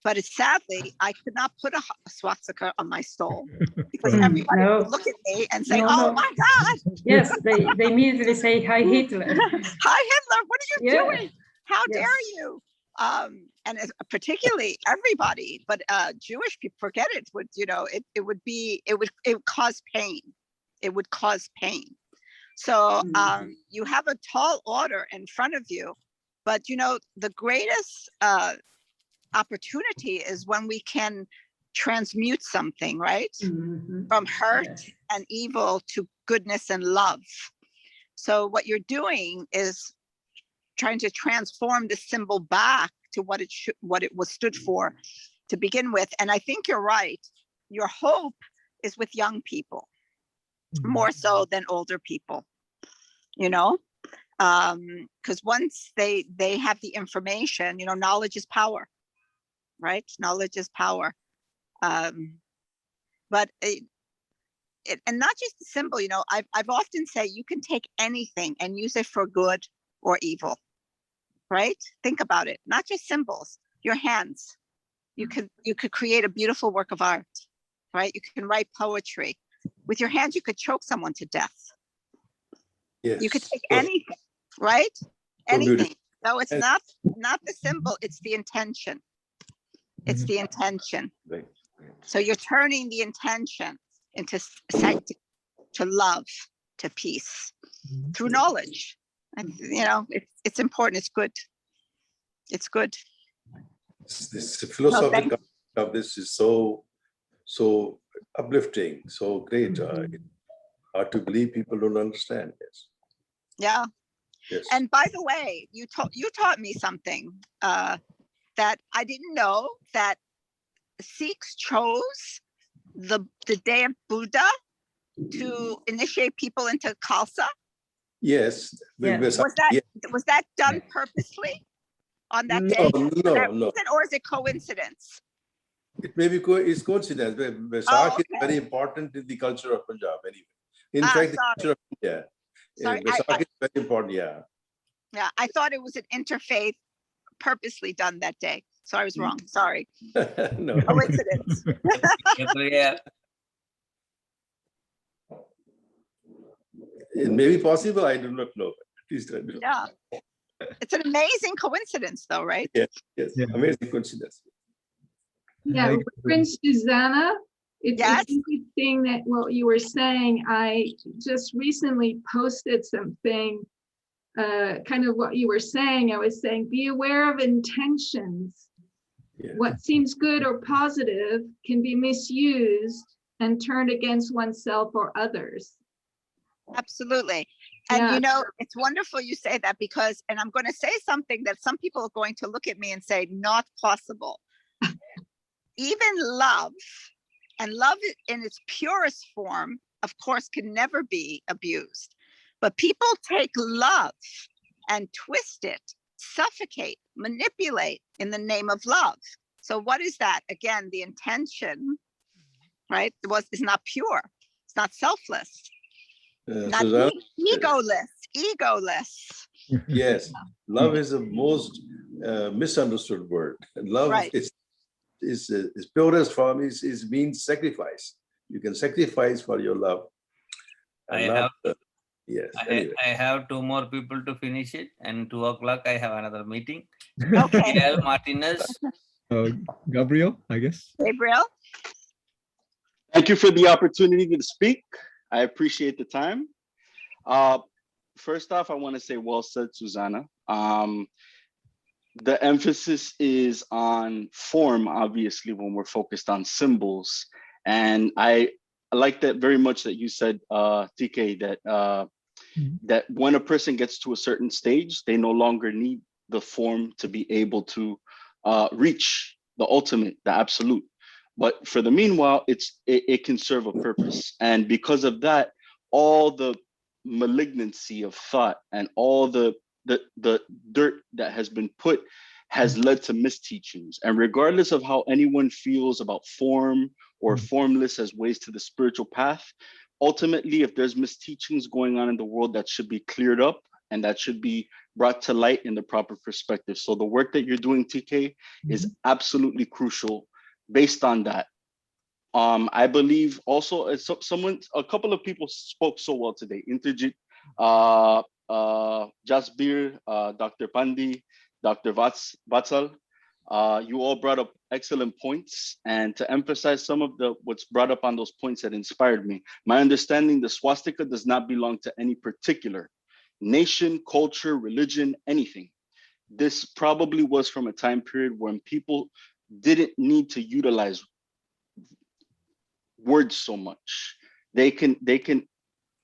But it's sadly, I could not put a swastika on my stole because everybody would look at me and say, "Oh my God!" Yes, they immediately say, "Hi Hitler." Hi Hitler! What are you doing? How dare you? And particularly everybody, but Jewish people, forget it. Would it would cause pain. It would cause pain. So you have a tall order in front of you, but the greatest opportunity is when we can transmute something, right? From hurt and evil to goodness and love. So what you're doing is trying to transform the symbol back to what it was stood for to begin with. And I think you're right. Your hope is with young people, more so than older people, because once they have the information, knowledge is power, right? Knowledge is power. But and not just the symbol, I've often said you can take anything and use it for good or evil, right? Think about it. Not just symbols, your hands. You could create a beautiful work of art, right? You can write poetry. With your hands, you could choke someone to death. Yes. You could take anything, right? Anything. So it's not the symbol, it's the intention. It's the intention. Right. So you're turning the intention into sanctity, to love, to peace, through knowledge. And it's important. It's good. It's good. This philosophy of this is so uplifting, so great. Hard to believe people don't understand this. Yeah. Yes. And by the way, you taught me something that I didn't know, that Sikhs chose the day of Buddha to initiate people into Khalsa. Yes. Yeah. Was that done purposely on that day? No. Or is it coincidence? It may be it's coincidence. Vaisakh is very important in the culture of Punjab anyway. In fact, the culture of India. Vaisakh is very important, yeah. Yeah, I thought it was an interfaith purposely done that day. So I was wrong. Sorry. No. Coincidence. It may be possible. I do not know. Please don't know. Yeah. It's an amazing coincidence, though, right? Yes. Yeah. Amazing coincidence. Yeah, Prince Susanna, it's interesting that what you were saying. I just recently posted something, kind of what you were saying. I was saying, be aware of intentions. Yeah. What seems good or positive can be misused and turned against oneself or others. Absolutely. And it's wonderful you say that, because, and I'm going to say something that some people are going to look at me and say, not possible. Even love, and love in its purest form, of course, can never be abused. But people take love and twist it, suffocate, manipulate in the name of love. So what is that? Again, the intention, right? Is not pure. It's not selfless. Not Susanna, egoless. Yes, love is the most misunderstood word. Love Right. is purest form is means sacrifice. You can sacrifice for your love. Yes. Anyway. I have 2 more people to finish it, and 2 o'clock I have another meeting. Okay. Gabriel Martinez. Gabriel, I guess. Gabriel. Thank you for the opportunity to speak. I appreciate the time. First off, I want to say well said, Susanna. The emphasis is on form, obviously, when we're focused on symbols. And I like that very much that you said, TK, that when a person gets to a certain stage, they no longer need the form to be able to reach the ultimate, the absolute. But for the meanwhile, it can serve a purpose. And because of that, all the malignancy of thought and all the dirt that has been put has led to misteachings. And regardless of how anyone feels about form or formless as ways to the spiritual path, ultimately, if there's misteachings going on in the world, that should be cleared up and that should be brought to light in the proper perspective. So the work that you're doing, TK, is absolutely crucial based on that. I believe also a couple of people spoke so well today. Interjit, Jasbir, Dr. Pandi, Dr. Vatsal, you all brought up excellent points. And to emphasize some of what's brought up on those points that inspired me, my understanding, the swastika does not belong to any particular nation, culture, religion, anything. This probably was from a time period when people didn't need to utilize words so much. They can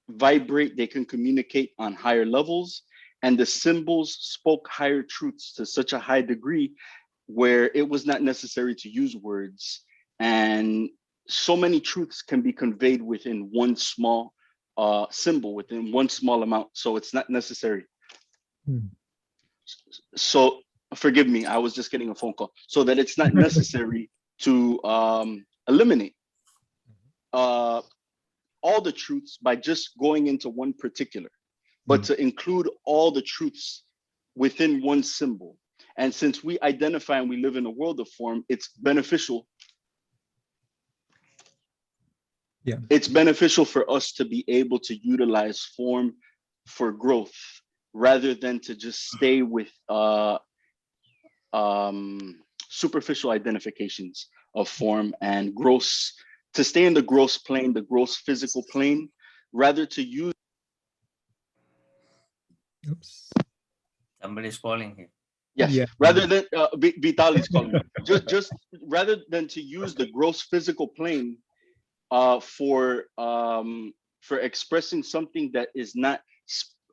vibrate, they can communicate on higher levels, and the symbols spoke higher truths to such a high degree where it was not necessary to use words. And so many truths can be conveyed within one small symbol, within one small amount. So it's not necessary. So forgive me, I was just getting a phone call. So that it's not necessary to eliminate all the truths by just going into one particular, but to include all the truths within one symbol. And since we identify and we live in a world of form, it's beneficial. Yeah. It's beneficial for us to be able to utilize form for growth rather than to just stay with superficial identifications of form and gross, to stay in the gross plane, the gross physical plane, rather to use. Oops. Somebody's calling here. Yes, yeah. Rather than Vitali's calling, just rather than to use the gross physical plane for expressing something that is not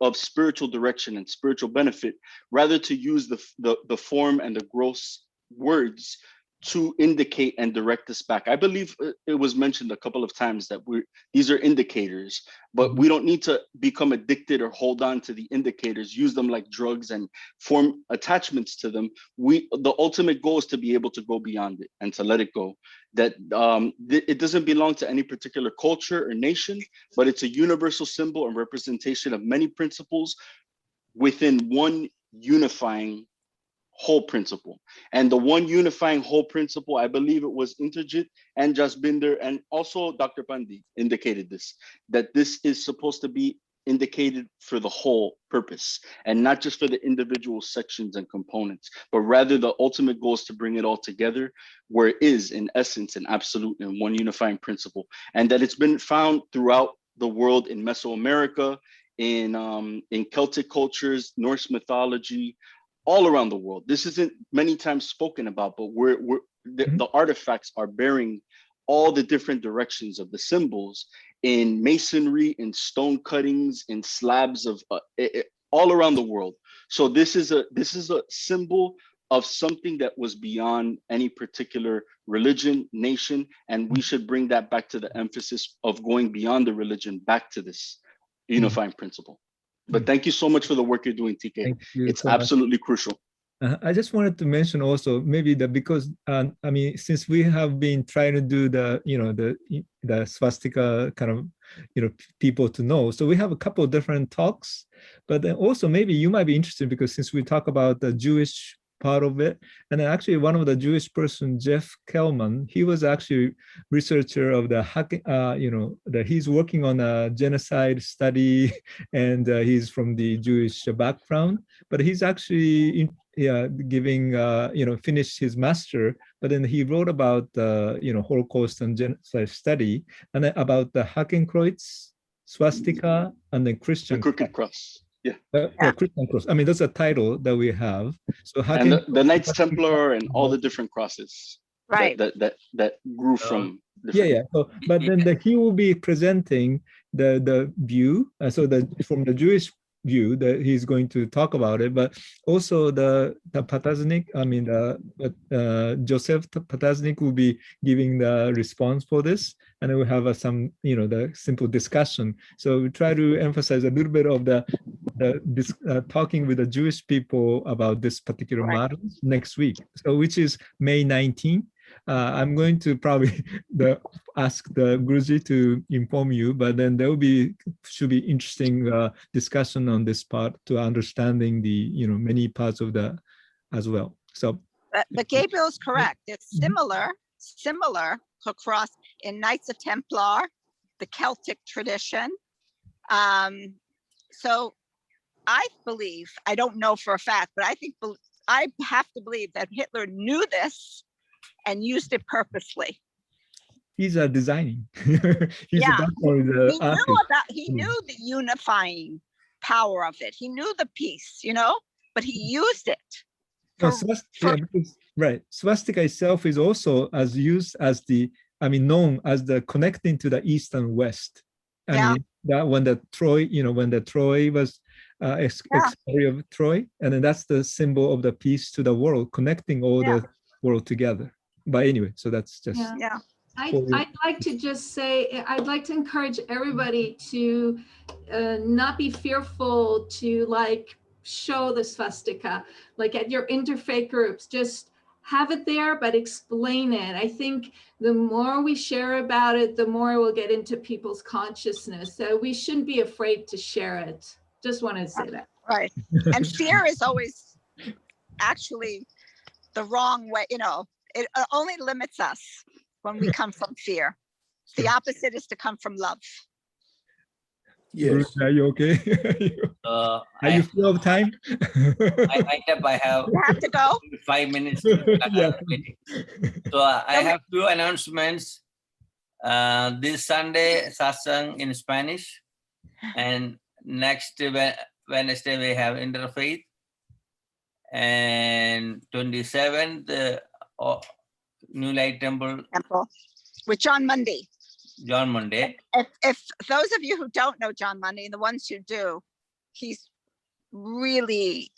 of spiritual direction and spiritual benefit, rather to use the form and the gross words to indicate and direct us back. I believe it was mentioned a couple of times that these are indicators, but we don't need to become addicted or hold on to the indicators, use them like drugs and form attachments to them. The ultimate goal is to be able to go beyond it and to let it go. That it doesn't belong to any particular culture or nation, but it's a universal symbol and representation of many principles within one unifying whole principle. And the one unifying whole principle, I believe it was Interjit and Jasbinder and also Dr. Pandi indicated this, that this is supposed to be indicated for the whole purpose and not just for the individual sections and components, but rather the ultimate goal is to bring it all together where it is in essence an absolute and one unifying principle. And that it's been found throughout the world in Mesoamerica, in Celtic cultures, Norse mythology, all around the world. This isn't many times spoken about, but the artifacts are bearing all the different directions of the symbols in masonry, in stone cuttings, in slabs of all around the world. So this is a symbol of something that was beyond any particular religion, nation, and we should bring that back to the emphasis of going beyond the religion back to this unifying principle. But thank you so much for the work you're doing, TK. It's so absolutely crucial. I just wanted to mention also maybe that because I mean, since we have been trying to do the the swastika kind of people to know, so we have a couple of different talks, but then also maybe you might be interested because since we talk about the Jewish part of it, and then actually one of the Jewish person, Jeff Kellman, he was actually researcher of the that he's working on a genocide study, and he's from the Jewish background, but he's actually giving finished his master, but then he wrote about Holocaust and genocide study, and then about the Hakenkreuz, swastika, and then Christian the crooked cross. Christian cross. I mean, that's a title that we have. So and the Knights Templar and all the different crosses, right? That grew from. So, but then he will be presenting the view. So from the Jewish view that he's going to talk about it, but also the Pataznik. I mean, Joseph Pataznik will be giving the response for this, and then we have some the simple discussion. So we try to emphasize a little bit of this talking with the Jewish people about this particular matter next week. So which is May 19th. I'm going to probably ask the Guruji to inform you, but then there should be interesting discussion on this part to understanding the many parts of the as well. So, but Gabriel is correct. It's similar across in Knights of Templar, the Celtic tradition. So I believe, I don't know for a fact, but I have to believe that Hitler knew this and used it purposely. He's designing. He knew the unifying power of it. He knew the peace, but he used it. Right. Swastika itself is also used as known as the connecting to the East and West. I mean, that when the Troy was expiry of Troy, and then that's the symbol of the peace to the world, connecting all the world together. But anyway, so that's just I'd like to just say, I'd like to encourage everybody to not be fearful to show the swastika, at your interfaith groups, just have it there, but explain it. I think the more we share about it, the more it will get into people's consciousness. So we shouldn't be afraid to share it. Just wanted to say that. Right. And fear is always actually the wrong way, it only limits us when we come from fear. The opposite is to come from love. Yes. Are you okay? Are you full of time? I have you have to go 5 minutes to meeting. So I have 2 announcements. This Sunday satsang in Spanish, and next Wednesday we have Interfaith, and 27th New Light Temple with John Mundy. John Mundy. If those of you who don't know John Mundy, and the ones who do, he's really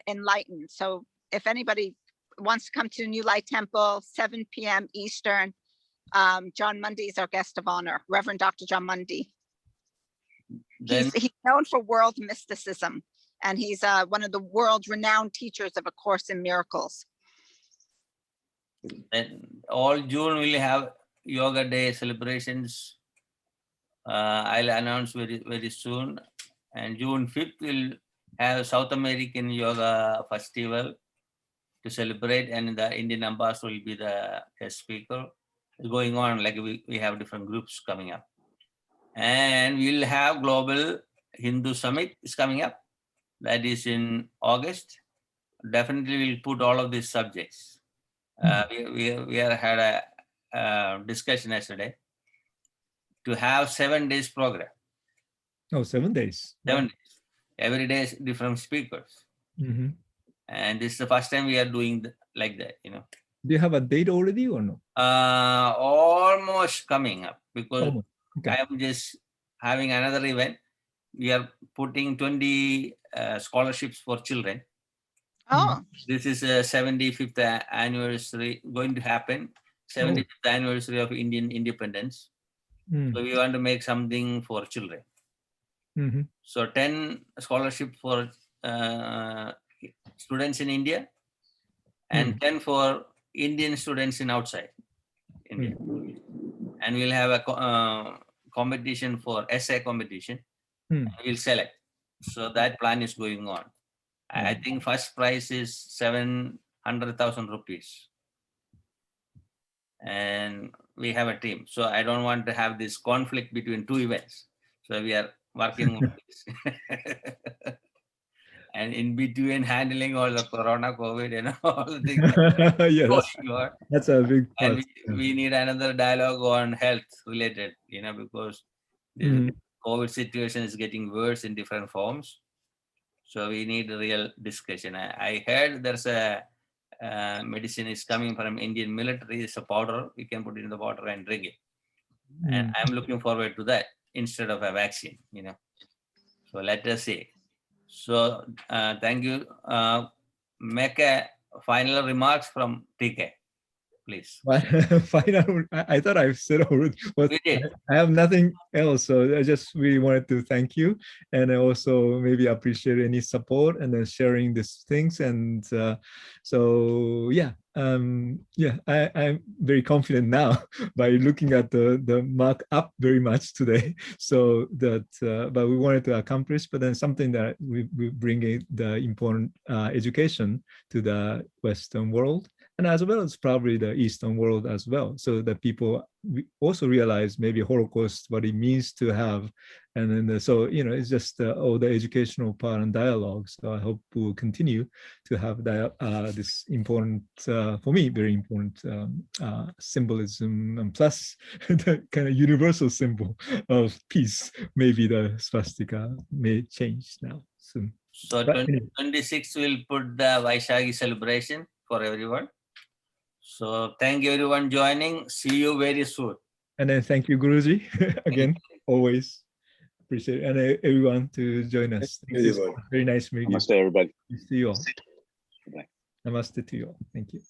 enlightened. So if anybody wants to come to New Light Temple, 7 p.m. Eastern, John Mundy is our guest of honor, Reverend Dr. John Mundy. He's known for world mysticism, and he's one of the world-renowned teachers of A Course in Miracles. And all June we'll have Yoga Day celebrations. I'll announce very soon. And June 5th we'll have South American Yoga Festival to celebrate, and the Indian ambassador will be the guest speaker. It's going on, we have different groups coming up. And we'll have Global Hindu Summit is coming up. That is in August. Definitely we'll put all of these subjects. We had a discussion yesterday to have 7 days program. Oh, 7 days. 7 days. Every day is different speakers. Mm-hmm. And this is the first time we are doing like that, Do you have a date already or no? Almost coming up, because okay. I am just having another event. We are putting 20 scholarships for children. Oh. This is a 75th anniversary going to happen. 75th anniversary of Indian independence. So we want to make something for children. So 10 scholarship for students in India and 10 for Indian students in outside India. And we'll have a competition for essay competition. We'll select. So that plan is going on. I think first prize is 700,000 rupees. And we have a team. So I don't want to have this conflict between two events. So we are working on this. And in between handling all the corona, COVID, and all the things. Yeah, that's a big part. And we need another dialogue on health related, because the COVID situation is getting worse in different forms. So we need a real discussion. I heard there's a medicine is coming from Indian military. It's a powder. We can put it in the water and drink it. And I'm looking forward to that instead of a vaccine, So let us see. So thank you. Make a final remarks from TK, please. Final. I thought I've said already, but I have nothing else. So I just really wanted to thank you, and I also maybe appreciate any support and then sharing these things. And so yeah, I'm very confident now by looking at the mark up very much today. So that, but we wanted to accomplish, but then something that we bring the important education to the Western world, and as well as probably the Eastern world as well, so that people also realize maybe Holocaust, what it means to have, and then so it's just all the educational part and dialogue. So I hope we'll continue to have this important, for me, very important symbolism, and plus the kind of universal symbol of peace. Maybe the swastika may change now soon. So 26 will put the Vaishagi celebration for everyone. So thank you everyone joining. See you very soon. And then thank you, Guruji, again, always appreciate it. And everyone to join us. Very nice meeting you. Namaste, everybody. See you all. Namaste to you all. Thank you.